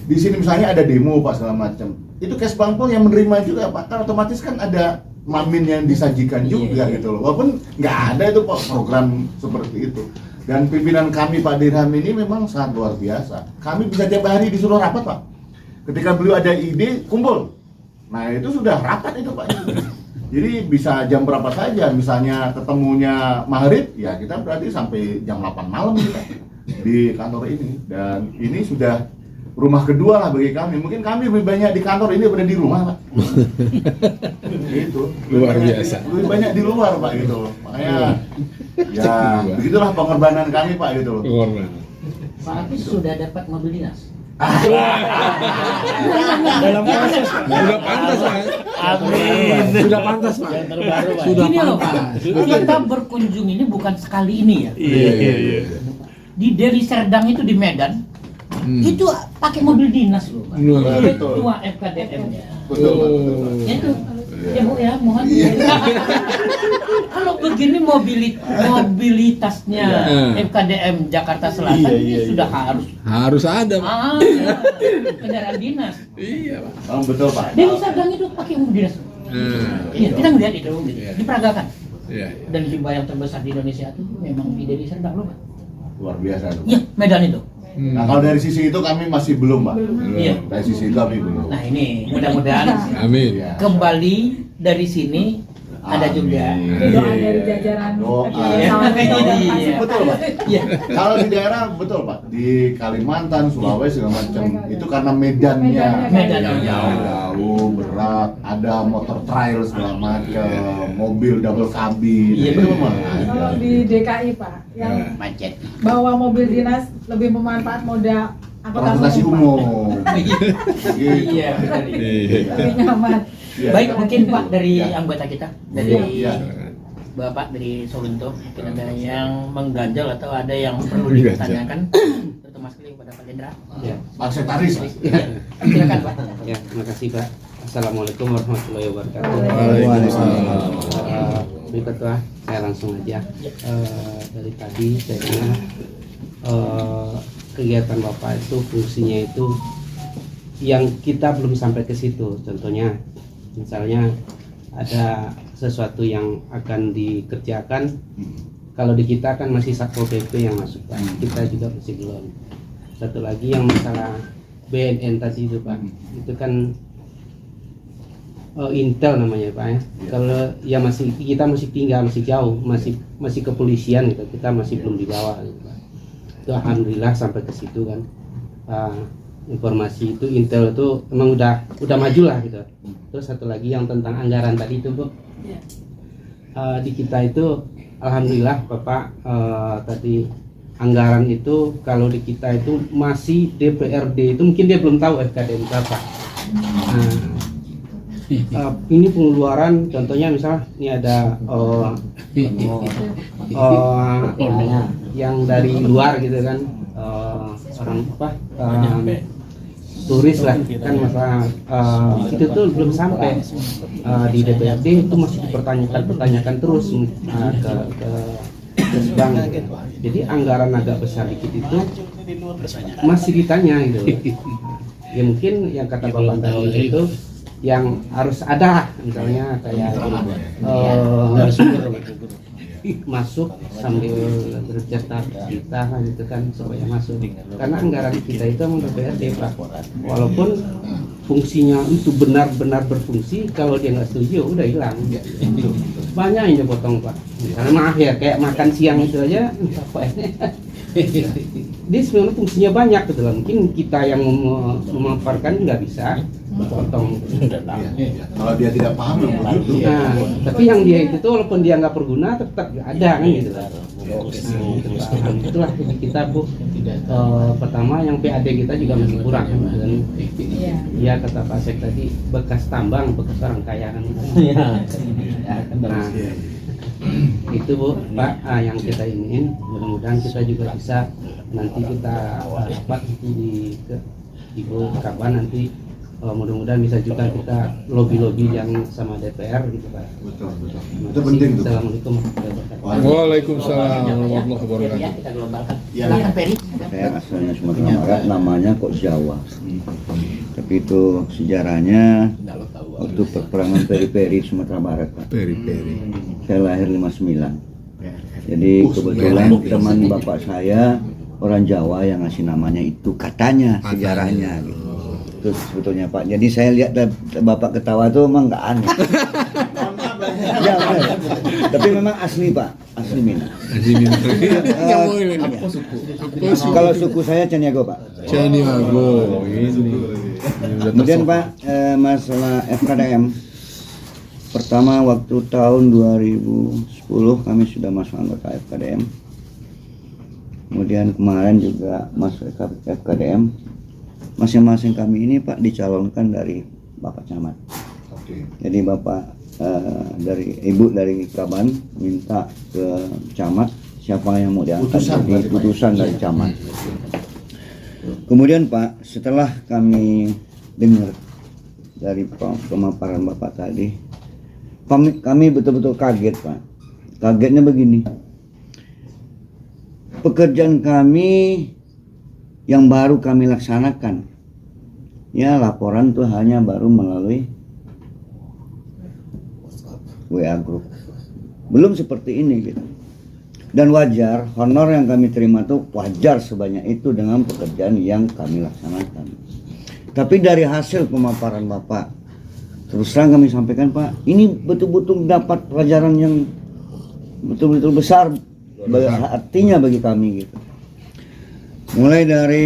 Di sini misalnya ada demo Pak segala macam, itu Kesbangpol yang menerima juga Pak, kan otomatis kan ada mamin yang disajikan juga gitu loh, walaupun nggak ada itu Pak program seperti itu. Dan pimpinan kami Pak Dirham ini memang sangat luar biasa, kami bisa tiap hari disuruh rapat Pak, ketika beliau ada ide kumpul, nah itu sudah rapat itu Pak. Jadi bisa jam berapa saja, misalnya ketemunya maghrib, ya kita berarti sampai jam 8 malam kita di kantor ini. Dan ini sudah rumah kedua lah bagi kami. Mungkin kami lebih banyak di kantor ini daripada di rumah Pak. Gitu. Luar biasa. Lebih banyak di luar Pak gitu loh. Makanya ya begitulah pengorbanan kami Pak gitu loh. Pak Hafiz sudah dapat mobil dinas? Dalam proses Pak. Sudah pantas Pak. Amin. Sudah pantas Pak. Terbaru Pak. Sudah Ini loh Pak, pantas. kita berkunjung ini bukan sekali ini ya. Iya. Di Deli Serdang itu di Medan, itu pakai mobil dinas loh Pak. Ketua FKDM-nya. Betul Pak. Ya itu, ya Bu ya, mohon. Kalau begini mobilitasnya FKDM Jakarta Selatan ini sudah Harus ada Pak. kendaraan dinas. Iya Pak. Oh, betul Pak. Deli Serdang itu pakai mobil dinas. Iya, kita melihat itu diperagakan. Iya. Dan hibah yang terbesar di Indonesia itu memang di Deli Serdang loh Pak. Luar biasa tuh. Iya, Medan itu. Nah kalau dari sisi itu kami masih belum Pak. Iya. Dari sisi itu kami belum. Nah ini mudah-mudahan Amin. Ya. kembali dari sini ada juga. Doa dari jajaran Doa. Iya. Betul Pak. Iya. Kalau di daerah betul Pak, di Kalimantan, Sulawesi segala macam itu karena medannya Medan jauh, berat, ada motor trail segala macam, mobil double cabin. Iya, Itu betul. memang Kalau ada. di DKI Pak, yang Macet. bawa mobil dinas lebih memanfaat moda Transportasi umum. Gitu. Iya, benar. Iya. lebih nyaman. Iya. Baik, mungkin Pak dari Iya. anggota kita, dari Iya. Bapak dari Solunto, mungkin ada yang mengganjal atau ada yang perlu Mengganjal. ditanyakan, terutama sekali kepada Pak Jenderal. Ya, Pak Sekretaris. Silakan Pak. ya, terima kasih Pak. Assalamualaikum warahmatullahi wabarakatuh. Waalaikumsalam. Pak Ketua, saya langsung aja. Dari tadi saya dengar kegiatan Bapak itu fungsinya itu yang kita belum sampai ke situ. Contohnya, misalnya ada sesuatu yang akan dikerjakan, kalau di kita kan masih Satpol PP yang masuk Pak, kita juga masih belum. Satu lagi yang masalah BNN tadi itu Pak, itu kan Intel namanya Pak ya. Kalau ya masih kita masih tinggal, masih jauh, masih kepolisian gitu, kita masih belum dibawa gitu Pak. Itu alhamdulillah sampai ke situ kan. Informasi itu Intel itu emang udah maju lah gitu. Terus satu lagi yang tentang anggaran tadi itu Bu, di kita itu alhamdulillah Bapak tadi anggaran itu kalau di kita itu masih DPRD itu mungkin dia belum tahu FKDM berapa. Ini pengeluaran contohnya misalnya ini ada yang dari luar gitu kan, orang apa turis lah kan, masalah itu tuh belum sampai di DPRD itu masih dipertanyakan terus ke bank. Jadi anggaran agak besar dikit itu masih ditanya gitu. Ya mungkin yang kata Bapak tadi itu yang harus ada misalnya kayak masuk sambil bercerita kita gitu kan supaya masuk, karena anggaran kita itu memang DPRD Pak, walaupun fungsinya itu benar-benar berfungsi, kalau dia nggak setuju udah hilang. Banyak yang dipotong Pak, karena maaf ya kayak makan siang itu aja dia sebenarnya fungsinya banyak gitu lah, mungkin kita yang memaparkan nggak bisa potong. Kalau dia tidak paham begitu. Nah, tapi yang dia itu tuh walaupun dia nggak berguna tetap ada kan gitu lah. Itulah kita Bu, pertama yang PAD kita juga masih kurang dan ya kata Pak Sek tadi bekas tambang, bekas orang kaya kan. Nah, itu Bu Pak yang kita ingin, mudah-mudahan kita juga bisa nanti kita rapat di Ibu kapan nanti, mudah-mudahan bisa juga kita lobby yang sama DPR gitu Pak. Betul. Itu penting tuh. Assalamualaikum warahmatullahi wabarakatuh. Waalaikumsalam warahmatullahi wabarakatuh. Kita gelombangkan. Ya. Peri. Saya asalnya Sumatera Barat, namanya kok Jawa. Tapi itu sejarahnya waktu perperangan peri-peri Sumatera Barat Pak. Peri-peri. Saya lahir 59. Jadi kebetulan teman bapak saya orang Jawa yang ngasih namanya itu, katanya sejarahnya gitu. Itu sebetulnya Pak. Jadi saya lihat bapak ketawa tuh emang nggak aneh. Ya benar. Tapi memang asli Pak, asli Minang. Kalau suku saya Caniago Pak. Caniago ini. Kemudian Pak, masalah FKDM. Pertama waktu tahun 2010 kami sudah masuk anggota FKDM. Kemudian kemarin juga masuk FKDM. Masing-masing kami ini Pak dicalonkan dari Bapak Camat. Jadi Bapak dari Ibu dari Kaban minta ke Camat siapa yang mau diangkat jadi putusan dari Camat. Kemudian Pak, setelah kami dengar dari pemaparan Bapak tadi, kami betul-betul kaget Pak. Kagetnya begini, pekerjaan kami yang baru kami laksanakan, ya laporan tuh hanya baru melalui WA Group, belum seperti ini gitu. Dan wajar, honor yang kami terima tuh wajar sebanyak itu dengan pekerjaan yang kami laksanakan. Tapi dari hasil pemaparan Bapak, terus terang kami sampaikan Pak, ini betul-betul dapat pelajaran yang betul-betul besar artinya bagi kami gitu. Mulai dari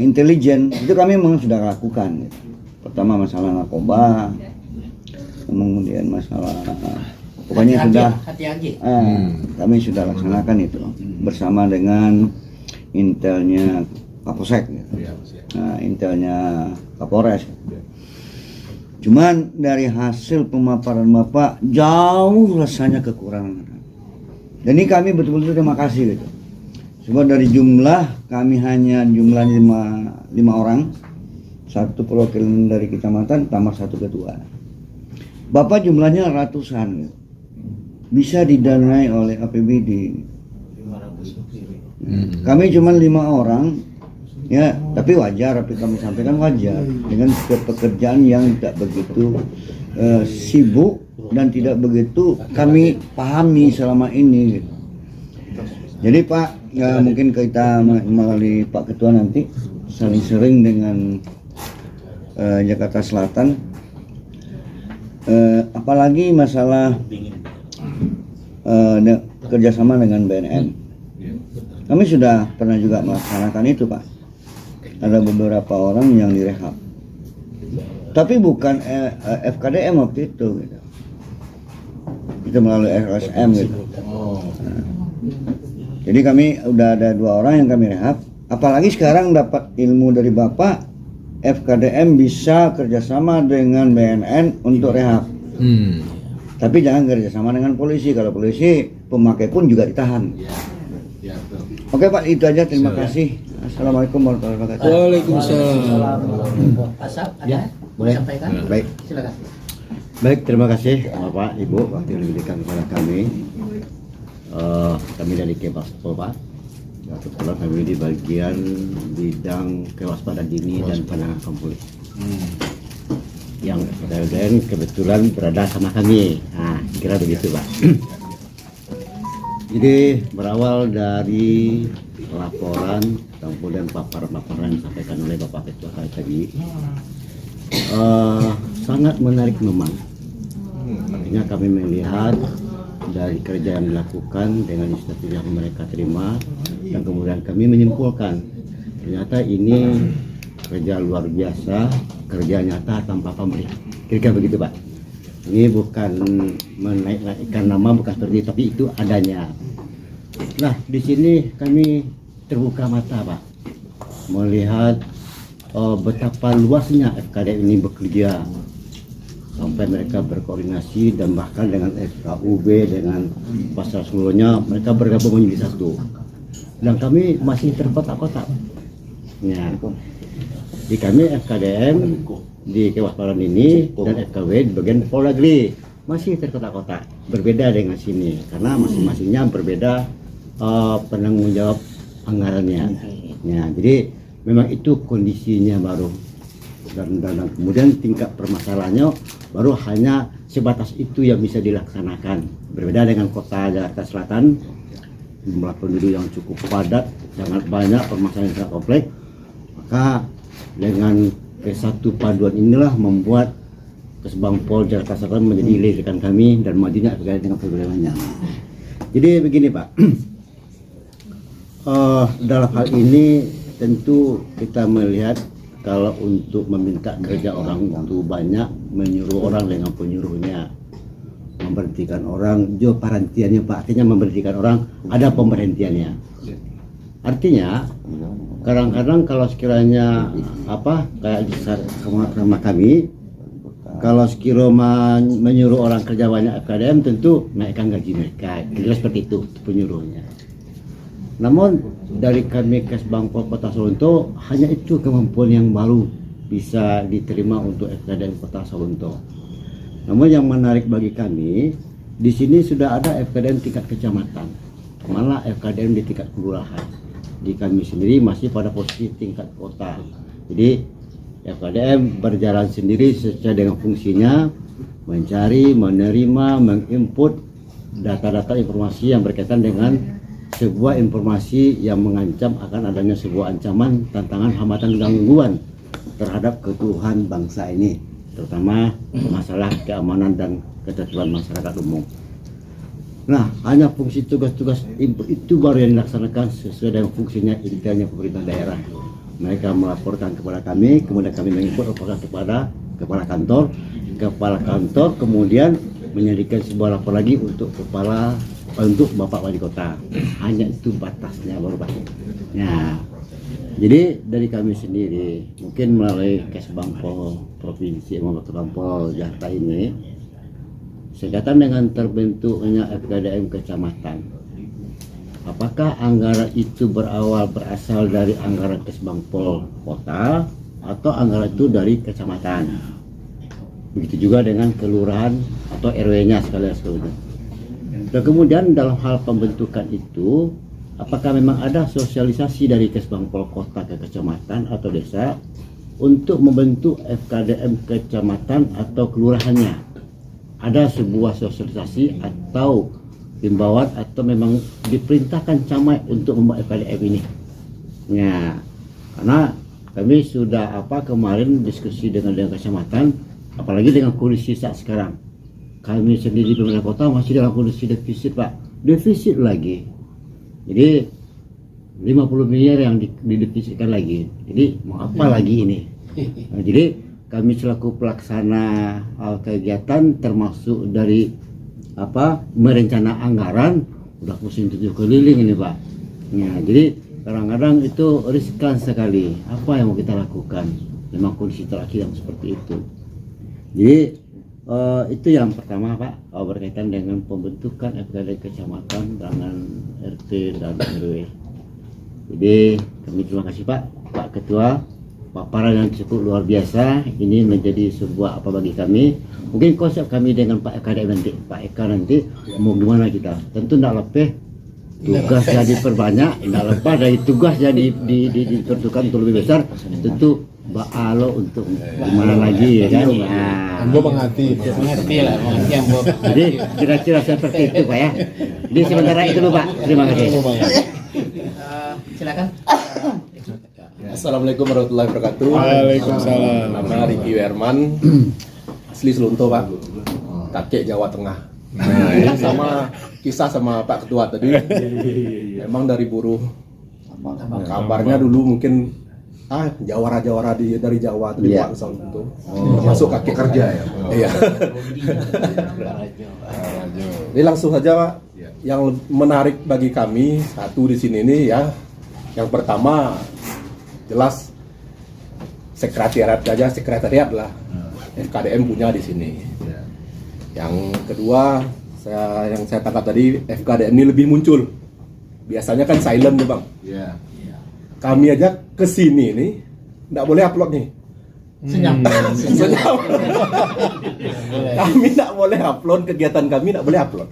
intelijen itu kami memang sudah lakukan gitu. Pertama masalah narkoba, kemudian masalah pokoknya sudah kami sudah laksanakan itu bersama dengan intelnya Kapolsek gitu. Intelnya Kapolres. Cuman dari hasil pemaparan Bapak jauh rasanya kekurangan. Dan ini kami betul-betul terima kasih gitu. Sebab dari jumlah kami hanya jumlahnya 5 orang, satu perwakilan dari kecamatan tambah satu ketua. Bapak jumlahnya ratusan gitu. Bisa didanai oleh APBD. Kami cuma 5 orang, ya tapi wajar, tapi kami sampaikan wajar dengan pekerjaan yang tidak begitu sibuk dan tidak begitu kami pahami selama ini gitu. Jadi Pak, mungkin kita melalui Pak Ketua nanti saling sering dengan Jakarta Selatan, apalagi masalah kerjasama dengan BNN. Kami sudah pernah juga melaksanakan itu Pak. Ada beberapa orang yang direhab, tapi bukan FKDM waktu itu gitu. Itu melalui RSM gitu. Jadi kami udah ada 2 orang yang kami rehab. Apalagi sekarang dapat ilmu dari Bapak, FKDM bisa kerjasama dengan BNN untuk rehab. Tapi jangan kerjasama dengan polisi. Kalau polisi, pemakai pun juga ditahan. Oke Pak, itu aja. Terima kasih. Assalamualaikum warahmatullahi wabarakatuh. Waalaikumsalam. Asap ada? Ya, boleh. Sampaikan. Baik. Silakan. Baik, terima kasih Bapak, Ibu waktu yang diberikan kepada kami. Kami dari Kebaspol Pak. Kebetulan kami di bagian bidang kewaspadaan dini dan penanganan konflik. Yang FKDM kebetulan berada sama kami. Nah, kira begitu Pak. Jadi berawal dari laporan kemudian paparan yang disampaikan oleh Bapak Ketua tadi, sangat menarik memang. Artinya kami melihat dari kerja yang dilakukan dengan inisiatif yang mereka terima, dan kemudian kami menyimpulkan ternyata ini kerja luar biasa, kerja nyata tanpa pamrih. Kira-kira begitu Pak. Ini bukan menaik-naikkan nama, bukan seperti itu, tapi itu adanya. Nah, di sini kami terbuka mata Pak, melihat betapa luasnya FKDM ini bekerja, sampai mereka berkoordinasi dan bahkan dengan FKUB, dengan pasar seluruhnya mereka bergabung menjadi satu. Dan kami masih terkotak-kotak. Ya. Di kami FKDM di kewaspadaan ini dan FKW di bagian Polagri masih terkotak-kotak. Berbeda dengan sini karena masing-masingnya berbeda penanggung jawab anggarannya. Ya, jadi memang itu kondisinya baru. Dan kemudian tingkat permasalahannya baru hanya sebatas itu yang bisa dilaksanakan. Berbeda dengan kota Jakarta Selatan, jumlah penduduk yang cukup padat, sangat banyak, permasalahan yang sangat kompleks. Maka dengan kesatu paduan inilah membuat Kesbangpol Jakarta Selatan menjadi lirikan kami dan majunya terkait dengan programnya. Jadi begini Pak, dalam hal ini tentu kita melihat kalau untuk meminta kerja orang itu banyak, menyuruh orang dengan penyuruhnya, memberhentikan orang, jo parantiannya Pak, artinya memberhentikan orang ada pemberhentiannya. Artinya kadang-kadang kalau sekiranya kayak sama kami, kalau sekiranya menyuruh orang kerja banyak FKDM tentu naikkan gaji mereka, kira seperti itu penyuruhnya. Namun dari kami Kesbangpol Kota Sawalunto hanya itu kemampuan yang baru bisa diterima untuk FKDM Kota Sawalunto. Namun yang menarik bagi kami di sini sudah ada FKDM tingkat kecamatan, malah FKDM di tingkat kelurahan. Di kami sendiri masih pada posisi tingkat kota. Jadi FKDM berjalan sendiri sesuai dengan fungsinya, mencari, menerima, menginput data-data informasi yang berkaitan dengan sebuah informasi yang mengancam akan adanya sebuah ancaman, tantangan, hambatan, gangguan terhadap keutuhan bangsa ini, terutama masalah keamanan dan ketertiban masyarakat umum. Nah, hanya fungsi tugas-tugas input itu baru yang dilaksanakan sesuai dengan fungsinya intinya pemerintah daerah. Mereka melaporkan kepada kami, kemudian kami menginput kepada kepala kantor, kemudian menjadikan sebuah lapor lagi untuk Bapak Wali Kota. Hanya itu batasnya baru Pak. Nah, jadi dari kami sendiri mungkin melalui Kesbangpol Provinsi maupun Kesbangpol Jakarta ini, sekaitan dengan terbentuknya FKDM kecamatan, apakah anggaran itu berasal dari anggaran Kesbangpol Kota atau anggaran itu dari kecamatan? Begitu juga dengan kelurahan atau RW-nya sekalian. Dan kemudian dalam hal pembentukan itu, apakah memang ada sosialisasi dari Kesbangpol Kota ke kecamatan atau desa untuk membentuk FKDM kecamatan atau kelurahannya? Ada sebuah sosialisasi atau himbauan atau memang diperintahkan camat untuk membuat FKDM ini. Ya, karena kami sudah kemarin diskusi dengan kecamatan, apalagi dengan kondisi saat sekarang. Kami sendiri pemerintah kota masih dalam kondisi defisit, Pak. Defisit lagi. Jadi 50 miliar yang didefisitkan lagi. Jadi mau apa lagi ini? Nah, jadi kami selaku pelaksana kegiatan termasuk dari merencana anggaran udah pusing 7 keliling ini, Pak. Ya, jadi kadang-kadang itu riskan sekali. Apa yang mau kita lakukan? Memang kondisi terakhir yang seperti itu. Jadi itu yang pertama, Pak, berkaitan dengan pembentukan FKD kecamatan dengan RT dan RW. Jadi kami terima kasih, Pak Ketua. Paparan yang cukup luar biasa. Ini menjadi sebuah bagi kami. Mungkin konsep kami dengan Pak Eka nanti mau gimana kita. Tentu tidak lebih tugas jadi perbanyak, tidak lepas dari tugas jadi ditentukan untuk lebih besar. Tentu Mbak Alo untuk gimana lagi ya kan. Ambo mengerti lah, Ambo. Jadi kira-kira seperti itu, Pak ya. Jadi sementara itu dulu, Pak. Terima kasih. Silakan. Assalamualaikum warahmatullahi wabarakatuh. Waalaikumsalam. Nama Riki Werman, asli Selunto, Pak. Kakek Jawa Tengah. Sama kisah sama Pak Ketua tadi. Memang dari buruh. Kabarnya dulu mungkin jawara-jawara dari Jawa tadi Pak Selunto. Masuk kakek kerja ya. Iya. Jadi langsung saja, Pak. Yang menarik bagi kami satu di sini nih ya. Yang pertama jelas sekretariat lah FKDM punya di sini. Yang kedua yang saya tangkap tadi FKDM ini lebih muncul. Biasanya kan silent nih, Bang. Kami aja kesini nih nggak boleh upload nih. Senyap. Kami nggak boleh upload, kegiatan kami nggak boleh upload.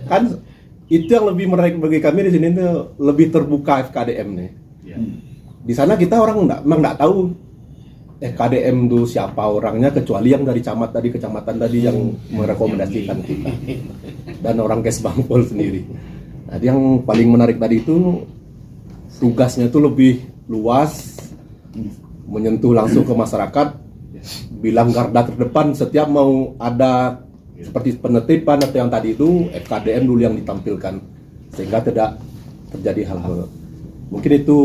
Kan itu yang lebih menarik bagi kami di sini tuh, lebih terbuka FKDM nih. Di sana kita orang memang nggak tahu FKDM itu siapa orangnya, kecuali yang dari kecamatan tadi yang merekomendasikan kita dan orang Kesbangpol sendiri. Nah, yang paling menarik tadi itu tugasnya itu lebih luas, menyentuh langsung ke masyarakat, bilang garda terdepan setiap mau ada seperti penertiban atau yang tadi itu FKDM dulu yang ditampilkan sehingga tidak terjadi hal-hal. Mungkin itu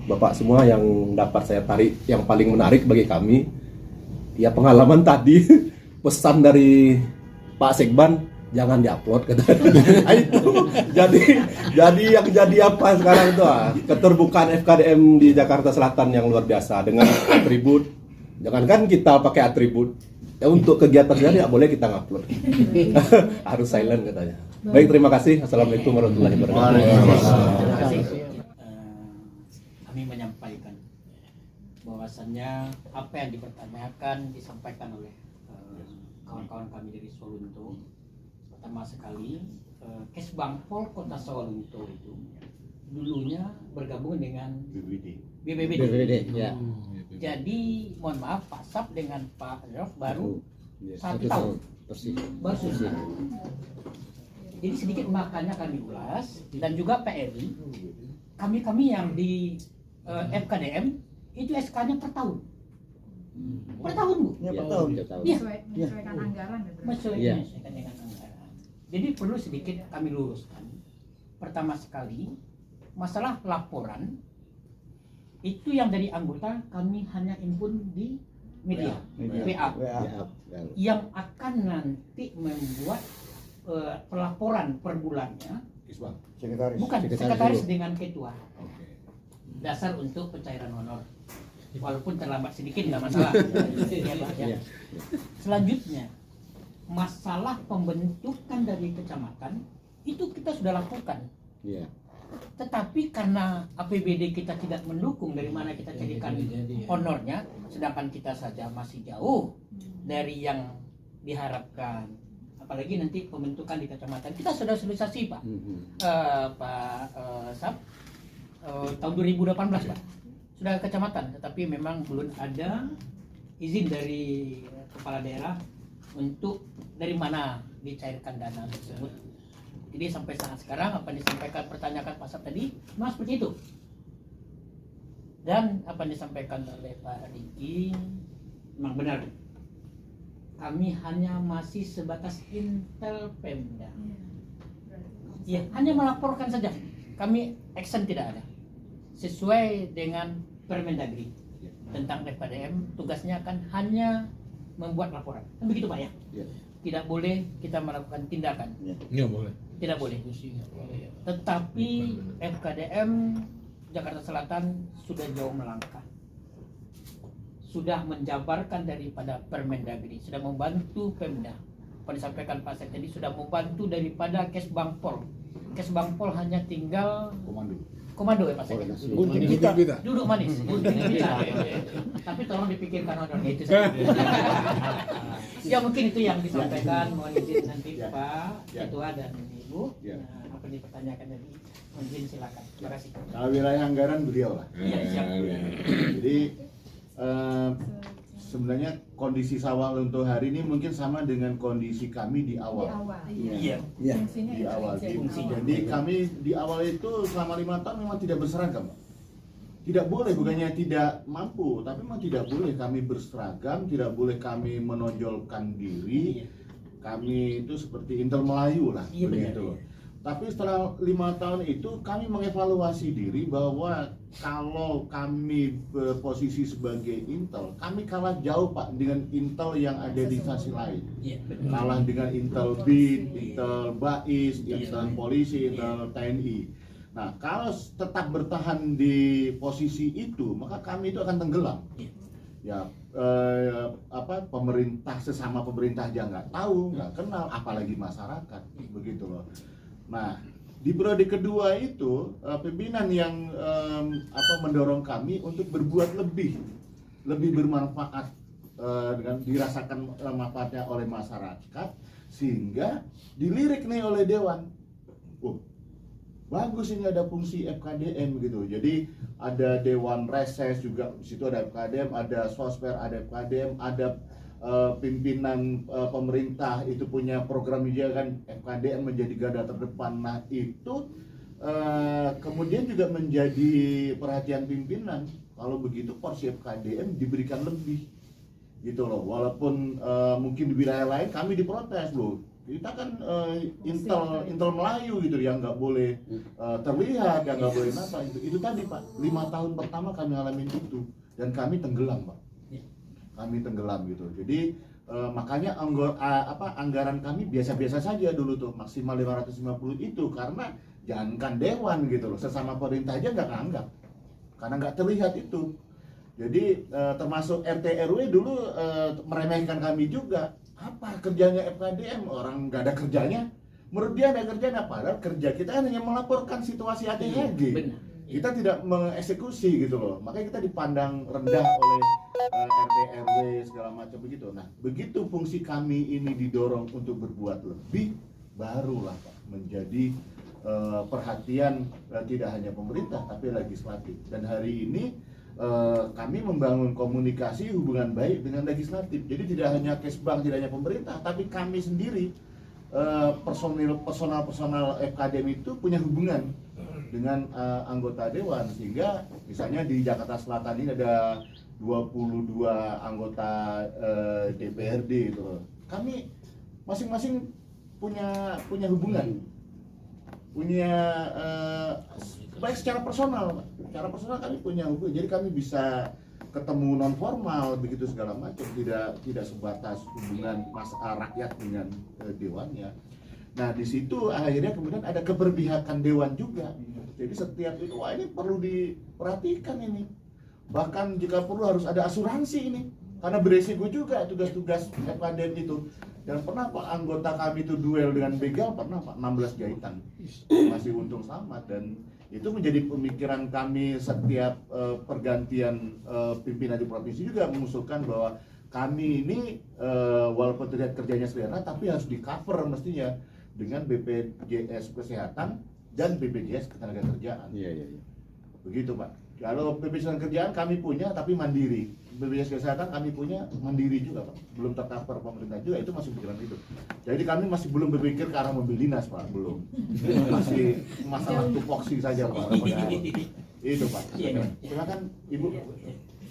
Bapak semua yang dapat saya tarik, yang paling menarik bagi kami ya pengalaman tadi. Pesan dari Pak Sekban jangan diupload nah, itu jadi yang jadi apa sekarang itu keterbukaan FKDM di Jakarta Selatan yang luar biasa dengan atribut. Jangankan kita pakai atribut ya, untuk kegiatan saya tidak boleh kita ngupload. Harus silent katanya. Baik, terima kasih. Assalamualaikum warahmatullahi wabarakatuh. Terima kasih. Kami menyampaikan bahwasannya apa yang dipertanyakan disampaikan oleh kawan-kawan kami dari Solunto. Pertama sekali, Kesbangpol Kota Solunto itu dulunya bergabung dengan BPBD. Ya. Jadi mohon maaf Pak Sap dengan Pak Rof baru 1 tahun. Baru selesai. Jadi sedikit makanya kami ulas dan juga PRI, kami yang di FKDM itu SK-nya per tahun. Per tahun, Bu? Ya, per tahun. Iya. Menyesuaikan anggaran ya, berarti. Menyesuaikan dengan anggaran. Jadi perlu sedikit kami luruskan. Pertama sekali, masalah laporan itu yang dari anggota kami hanya impun di media, WA. Yang akan nanti membuat pelaporan per bulannya sekretaris dengan ketua. Dasar untuk pencairan honor. Walaupun terlambat sedikit nggak masalah. Ya. Selanjutnya, masalah pembentukan dari kecamatan itu kita sudah lakukan. Tetapi karena APBD kita tidak mendukung, dari mana kita carikan honornya, sedangkan kita saja masih jauh dari yang diharapkan. Apalagi nanti pembentukan di kecamatan kita sudah sosialisasi, Pak. Sap, tahun 2018, Pak, sudah ke kecamatan, tetapi memang belum ada izin dari kepala daerah untuk dari mana dicairkan dana tersebut. Jadi sampai saat sekarang apa yang disampaikan pertanyakan Pak Sab tadi memang seperti itu. Dan apa yang disampaikan oleh Pak Diki memang benar. Kami hanya masih sebatas intel Pemda. Ya, hanya melaporkan saja. Kami action tidak ada. Sesuai dengan Permendagri tentang FKDM, tugasnya kan hanya membuat laporan. Kan begitu Pak ya? Tidak boleh kita melakukan tindakan. Nggak boleh. Tidak boleh. Tetapi FKDM Jakarta Selatan sudah jauh melangkah. Sudah menjabarkan daripada Permendagri, sudah membantu Pemda. Apa disampaikan Pak Sek tadi sudah membantu daripada Kesbangpol. Kesbangpol hanya tinggal komando ya Pak Sek. Gunting kita. Duduk manis. Gunting kita. Tapi tolong dipikirkan honornya itu saja. Ya mungkin itu yang disampaikan. Mohon izin nanti Pak Ketua dan Ibu. Apa yang dipertanyakan tadi? Mohon izin silakan. Terima kasih. Kalau wilayah anggaran beliau lah. Iya siap. Jadi sebenarnya kondisi Sawal untuk hari ini mungkin sama dengan kondisi kami di awal. Iya. Di awal. Jadi kami di awal itu selama 5 tahun memang tidak berseragam. Tidak boleh, bukannya tidak mampu, tapi memang tidak boleh kami berseragam, tidak boleh kami menonjolkan diri. Kami itu seperti Intel Melayu lah, begitu. Tapi setelah 5 tahun itu kami mengevaluasi diri bahwa kalau kami berposisi sebagai Intel, kami kalah jauh Pak dengan Intel yang ada di instansi lain. Kalah dengan Intel BIN, Intel BAIS, Intel Polisi, Intel TNI. Nah, kalau tetap bertahan di posisi itu, maka kami itu akan tenggelam. Ya, pemerintah sesama pemerintah aja nggak tahu, nggak kenal, apalagi masyarakat, begitu loh. Nah, di periode kedua itu pimpinan yang mendorong kami untuk berbuat lebih bermanfaat dengan dirasakan manfaatnya oleh masyarakat, sehingga dilirik nih oleh Dewan. Bagus ini ada fungsi FKDM gitu. Jadi ada Dewan Reses juga, di situ ada FKDM, ada Sosper, ada FKDM, ada pimpinan pemerintah itu punya program juga kan, FKDM menjadi garda terdepan. Nah itu kemudian juga menjadi perhatian pimpinan. Kalau begitu porsi FKDM diberikan lebih gitu loh. Walaupun mungkin di wilayah lain kami diprotes loh. Kita kan Intel Melayu gitu yang nggak boleh terlihat, yang nggak boleh apa itu tadi Pak. 5 tahun pertama kami ngalamin itu dan kami tenggelam Pak. Kami tenggelam gitu. Jadi makanya anggaran kami biasa-biasa saja dulu tuh, maksimal 550 itu karena jangankan Dewan gitu loh, sesama pemerintah aja nggak anggap karena nggak terlihat itu. Jadi termasuk RT RW dulu meremehkan kami juga. Apa kerjanya FKDM? Orang nggak ada kerjanya. Menurut dia ada kerjanya, padahal kerja kita kan hanya melaporkan situasi ATHG. Kita tidak mengeksekusi gitu loh. Makanya kita dipandang rendah oleh RT RW segala macam begitu. Nah, begitu fungsi kami ini didorong untuk berbuat lebih, barulah Pak menjadi perhatian tidak hanya pemerintah tapi legislatif. Dan hari ini kami membangun komunikasi hubungan baik dengan legislatif. Jadi tidak hanya Kesbang, tidak hanya pemerintah, tapi kami sendiri personal FKDM itu punya hubungan dengan anggota dewan, sehingga misalnya di Jakarta Selatan ini ada 22 anggota DPRD itu. Kami masing-masing punya hubungan, punya baik secara personal, kami punya hubungan. Jadi kami bisa ketemu non formal begitu segala macam, tidak sebatas hubungan rakyat dengan dewannya. Nah di situ akhirnya kemudian ada keberpihakan dewan juga. Jadi setiap itu wah ini perlu diperhatikan ini. Bahkan jika perlu harus ada asuransi ini karena beresiko juga tugas-tugas FKDM itu. Dan pernah Pak anggota kami itu duel dengan begal, pernah Pak 16 jahitan, masih untung selamat. Dan itu menjadi pemikiran kami setiap pergantian pimpinan di provinsi juga mengusulkan bahwa kami ini walaupun terlihat kerjanya sederhana tapi harus di cover mestinya dengan BPJS Kesehatan dan BPJS Ketenagakerjaan. Begitu Pak. Kalau BPJS Ketenagakerjaan kami punya tapi mandiri. BPJS Kesehatan kami punya mandiri juga Pak, belum tercover pemerintah juga, itu masih pikiran itu. Jadi kami masih belum berpikir ke arah mobil dinas Pak, belum. Masih masalah tupoksi saja Pak. Itu Pak. Silakan Ibu.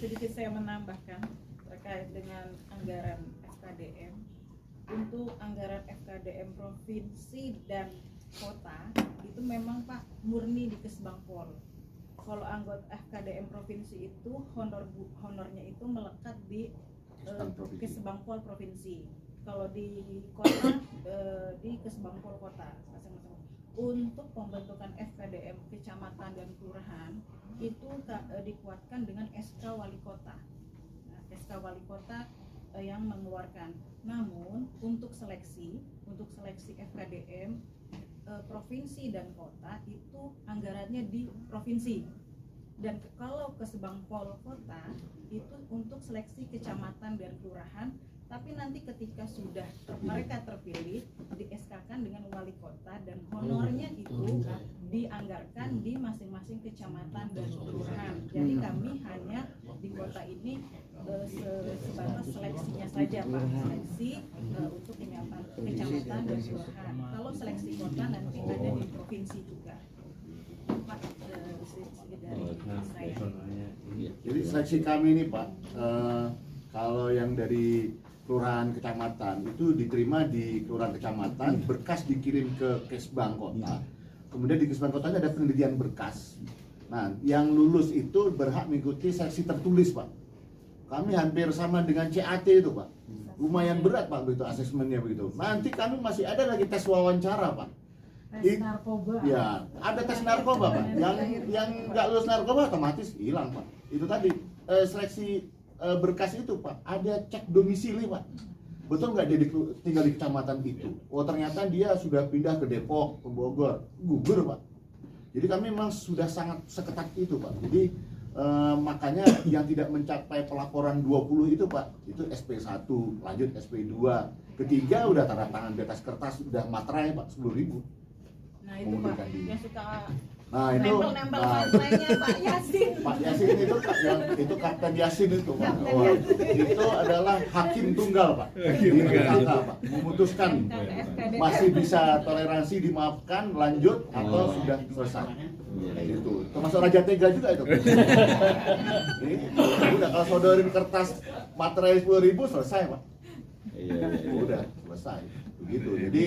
Sedikit saya menambahkan terkait dengan anggaran FKDM. Untuk anggaran FKDM provinsi dan kota itu memang Pak murni di Kesbangpol. Kalau anggota FKDM provinsi itu honornya itu melekat di Kesbangpol provinsi. Kalau di kota di Kesbangpol kota masing-masing. Untuk pembentukan FKDM kecamatan dan kelurahan itu dikuatkan dengan SK wali kota. Nah, SK wali kota yang mengeluarkan. Namun untuk seleksi FKDM provinsi dan kota itu anggarannya di provinsi. Dan kalau Kesbangpol kota itu untuk seleksi kecamatan dan kelurahan, tapi nanti ketika sudah mereka terpilih di SK-kan dengan wali kota dan honornya itu dianggarkan di masing-masing kecamatan dan kelurahan. Jadi kami hanya di kota ini sebatas seleksinya saja Pak, seleksi untuk kecamatan dan kelurahan. Kalau seleksi kota nanti ada di provinsi juga. Pak, dari saya. Jadi seleksi kami ini Pak, kalau yang dari kelurahan kecamatan itu diterima di kelurahan kecamatan, berkas dikirim ke Kesbang kota. Kemudian di Kesbang kota ada penelitian berkas. Nah, yang lulus itu berhak mengikuti seleksi tertulis Pak. Kami hampir sama dengan CAT itu Pak. Lumayan berat Pak begitu asesmennya begitu. Nanti kami masih ada lagi tes wawancara Pak. Tes narkoba. Ya, ada tes narkoba Pak. Yang nggak lulus narkoba otomatis hilang Pak. Itu tadi seleksi berkas itu Pak, ada cek domisili Pak. Betul nggak dia tinggal di kecamatan itu? Oh ternyata dia sudah pindah ke Depok, ke Bogor, gugur Pak. Jadi kami memang sudah sangat seketat itu Pak. Jadi makanya yang tidak mencapai pelaporan 20 itu Pak, itu SP1, lanjut SP2, ketiga udah tanda tangan di atas kertas, udah materai Pak 10.000. Nah itu Pak, yang suka Nah itu nempel-nempel materainya Pak Yasin. Pak Yasin itu Pak, yang itu Kapten Yasin itu Pak. Oh, itu adalah hakim tunggal Pak. Di MKK Pak, memutuskan masih bisa toleransi dimaafkan, lanjut atau sudah selesai. Itu termasuk Raja Tega juga itu. Udah kalau sodorin kertas materai 10.000 selesai Pak. Udah selesai. Begitu. Jadi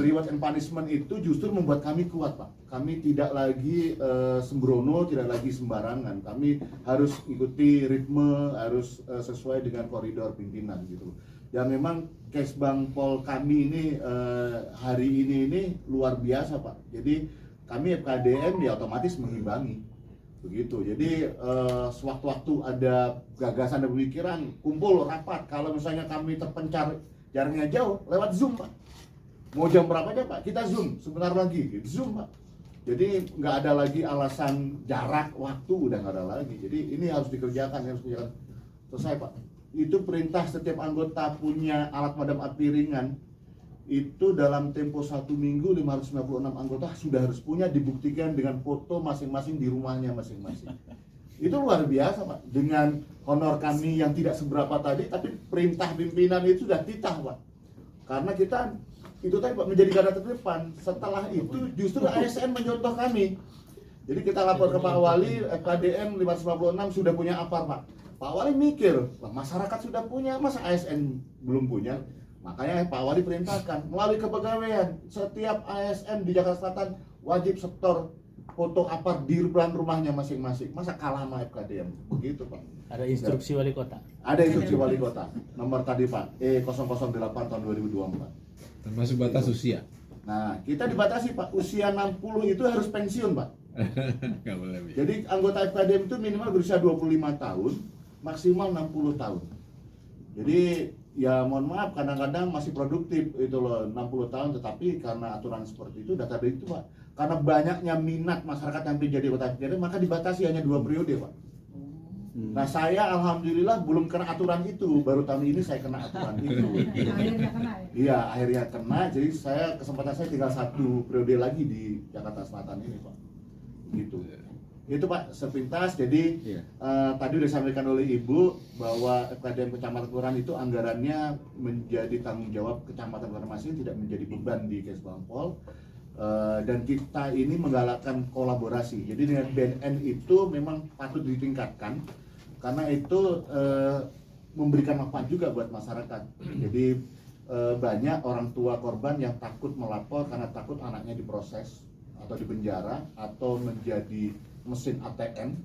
reward and punishment itu justru membuat kami kuat Pak. Kami tidak lagi sembrono, tidak lagi sembarangan. Kami harus ikuti ritme, harus sesuai dengan koridor pimpinan gitu. Dan memang Kesbangpol kami ini hari ini luar biasa Pak. Jadi kami FKDM ya otomatis mengimbangi begitu. Jadi sewaktu-waktu ada gagasan dan pemikiran kumpul rapat. Kalau misalnya kami terpencar jaraknya jauh lewat Zoom Pak. Mau jam berapa aja Pak, kita Zoom sebentar lagi, Zoom Pak. Jadi nggak ada lagi alasan jarak, waktu udah nggak ada lagi. Jadi ini harus dikerjakan, selesai Pak. Itu perintah setiap anggota punya alat padam api ringan. Itu dalam tempo 1 minggu 596 anggota sudah harus punya, dibuktikan dengan foto masing-masing di rumahnya masing-masing. Itu luar biasa Pak. Dengan honor kami yang tidak seberapa tadi, tapi perintah pimpinan itu sudah titah Pak. Karena kita itu tadi Pak menjadi garda terdepan. Setelah itu justru ASN mencontoh kami. Jadi kita lapor ke Pak Wali, FKDM 556 sudah punya apa Pak? Pak Wali mikir, masyarakat sudah punya, masa ASN belum punya? Makanya Pak Wali perintahkan melalui kepegawaian setiap ASN di Jakarta Selatan wajib setor foto apar di depan rumahnya masing-masing. Masa kalah sama FKDM? Begitu Pak. Ada instruksi wali kota? Ada instruksi wali kota. Nomor tadi Pak, E008 tahun 2024. Termasuk batas usia. Nah, kita dibatasi Pak, usia 60 itu harus pensiun Pak. Nggak boleh. Jadi anggota FKDM itu minimal berusia 25 tahun, maksimal 60 tahun. Jadi ya mohon maaf kadang-kadang masih produktif itu loh 60 tahun, tetapi karena aturan seperti itu data itu Pak. Karena banyaknya minat masyarakat yang menjadi anggota FKDM maka dibatasi hanya 2 periode Pak. Nah saya alhamdulillah belum kena aturan itu, baru tahun ini saya kena aturan itu. Akhirnya kena ya? Iya akhirnya kena, jadi kesempatan saya tinggal 1 periode lagi di Jakarta Selatan ini Pak. Gitu. Itu Pak sepintas. Jadi tadi udah disampaikan oleh Ibu bahwa FKDM Kecamatan Kelurahan itu anggarannya menjadi tanggung jawab Kecamatan Kelurahan masing tidak menjadi beban di Kesbangpol. Dan kita ini menggalakkan kolaborasi. Jadi dengan BNN itu memang patut ditingkatkan karena itu memberikan manfaat juga buat masyarakat. Jadi banyak orang tua korban yang takut melapor karena takut anaknya diproses atau dipenjara atau menjadi mesin ATM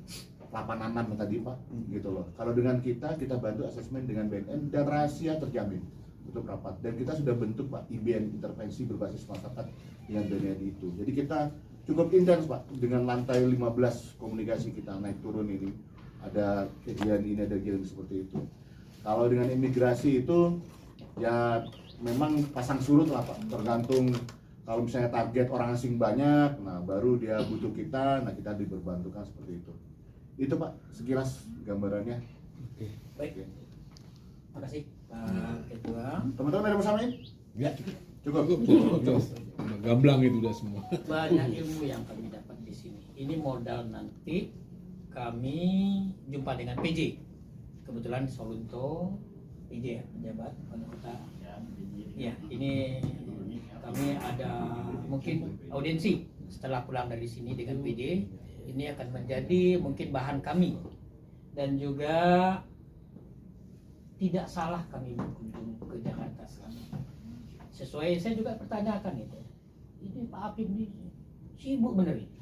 86 tadi Pak, gitu loh. Kalau dengan kita bantu asesmen dengan BNN dan rahasia terjamin untuk rapat. Dan kita sudah bentuk Pak IBN, intervensi berbasis masyarakat dengan BNN itu. Jadi kita cukup intens Pak dengan lantai 15 komunikasi kita naik turun ini. Ada kejadian ini, ada kejadian seperti itu. Kalau dengan imigrasi itu ya memang pasang surut lah Pak, tergantung. Kalau misalnya target orang asing banyak, nah baru dia butuh kita, nah kita diberbantukan seperti itu. Itu Pak, sekilas gambarannya. Oke. Baik. Terima kasih Pak Ketua. Teman-teman ada mau samain? Ya, Cukup. Gamblang itu udah semua. Banyak ilmu yang kami dapat di sini. Ini modal nanti kami jumpa dengan PJ. Kebetulan Solunto, PJ ya, pejabat wali kota. Ya, ini kami ada mungkin audiensi setelah pulang dari sini dengan PJ. Ini akan menjadi mungkin bahan kami dan juga tidak salah kami berkunjung ke Jakarta selama. Sesuai saya juga pertanyakan itu. Ini Pak Apip ini sibuk bener ini.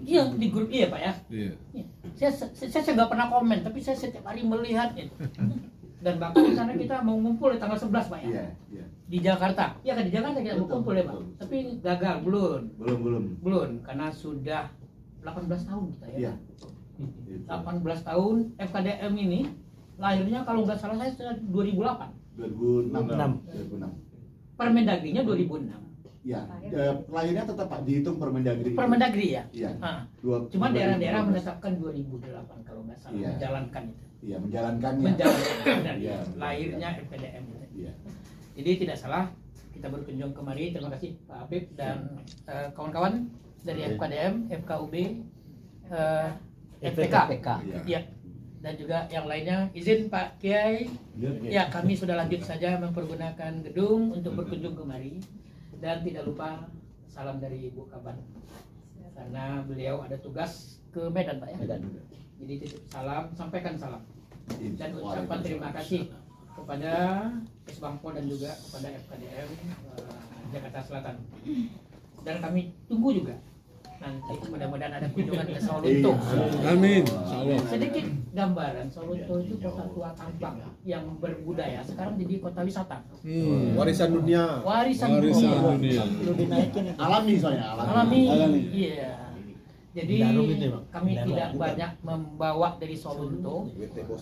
Iya di grup iya Pak ya. Iya. Saya nggak pernah komen tapi saya setiap hari melihat itu. Dan bahkan di sana kita mau ngumpul di tanggal 11 Pak ya. Iya. Di Jakarta. Ya kan di Jakarta kita mau kumpul ya Pak. Tapi gagal belum karena sudah 18 tahun kita ya. Iya. 18 tahun FKDM ini lahirnya kalau nggak salah saya sudah 2008. 2006. Permendagrinya 2006. Ya, lahirnya tetap Pak dihitung Permendagri. Permendagri ya. Iya. Cuma daerah-daerah menetapkan 2008 kalau nggak salah menjalankan itu. Iya, menjalankannya. Dan lahirnya FKDM. Iya. Jadi tidak salah kita berkunjung kemari. Terima kasih Pak Apip dan kawan-kawan dari FKDM, FKUB, FPK. Ya. Dan juga yang lainnya, izin Pak Kiai, ya kami sudah lanjut saja mempergunakan gedung untuk berkunjung kemari. Dan tidak lupa salam dari Ibu Kaban, karena beliau ada tugas ke Medan Pak ya. Jadi titip salam, sampaikan salam. Dan ucapan terima kasih kepada Kesbangpol dan juga kepada FKDM Jakarta Selatan. Dan kami tunggu juga nanti mudah-mudahan ada kunjungan ke Solunto. Amin. Sedikit gambaran, Solunto itu kota tua tambang yang berbudaya, sekarang jadi kota wisata. Warisan dunia. Warisan dunia. Alami soalnya, Alami. Iya. Jadi kami tidak banyak membawa dari Solunto,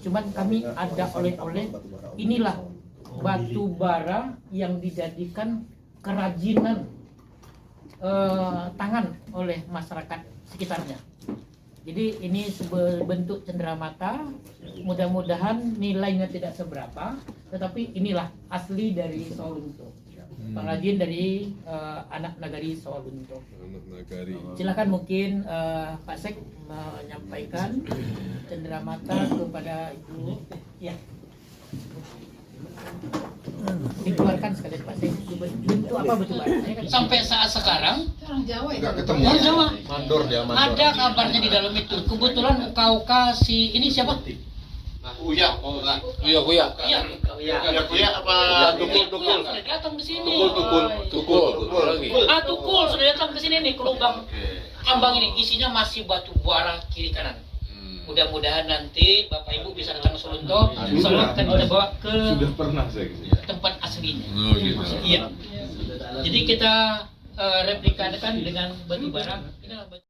cuman kami ada oleh-oleh. Inilah batu bara yang dijadikan kerajinan tangan oleh masyarakat sekitarnya. Jadi ini sebuah bentuk cenderamata. Mudah-mudahan nilainya tidak seberapa, tetapi inilah asli dari Solunto. Pengrajin dari anak nagari Solunto. Anak nagari. Silakan mungkin Pak Sek menyampaikan cenderamata kepada Ibu. Ya. Dikeluarkan sekalian Pak Sek. Bentuk apa betul Pak? Sampai saat sekarang Orang Jawa ya. Nggak ketemu. Orang Jawa. Mandor dia, mandor. Ada kabarnya di dalam itu. Kebetulan kau kasih ini siapa? Uya. Iya, apa? Tukul. Sudah datang ke sini. Tukul lagi. Tukul sudah datang ke sini nih ke lubang tambang ini. Isinya masih batu bara kiri kanan. Mudah-mudahan nanti Bapak Ibu bisa datang ke Solunto. Soalnya akan kita bawa ke Sudah pernah saya kesini. tempat aslinya. Oh gitu. Iya. Jadi kita replikakan dengan batu bara. Ini adalah batu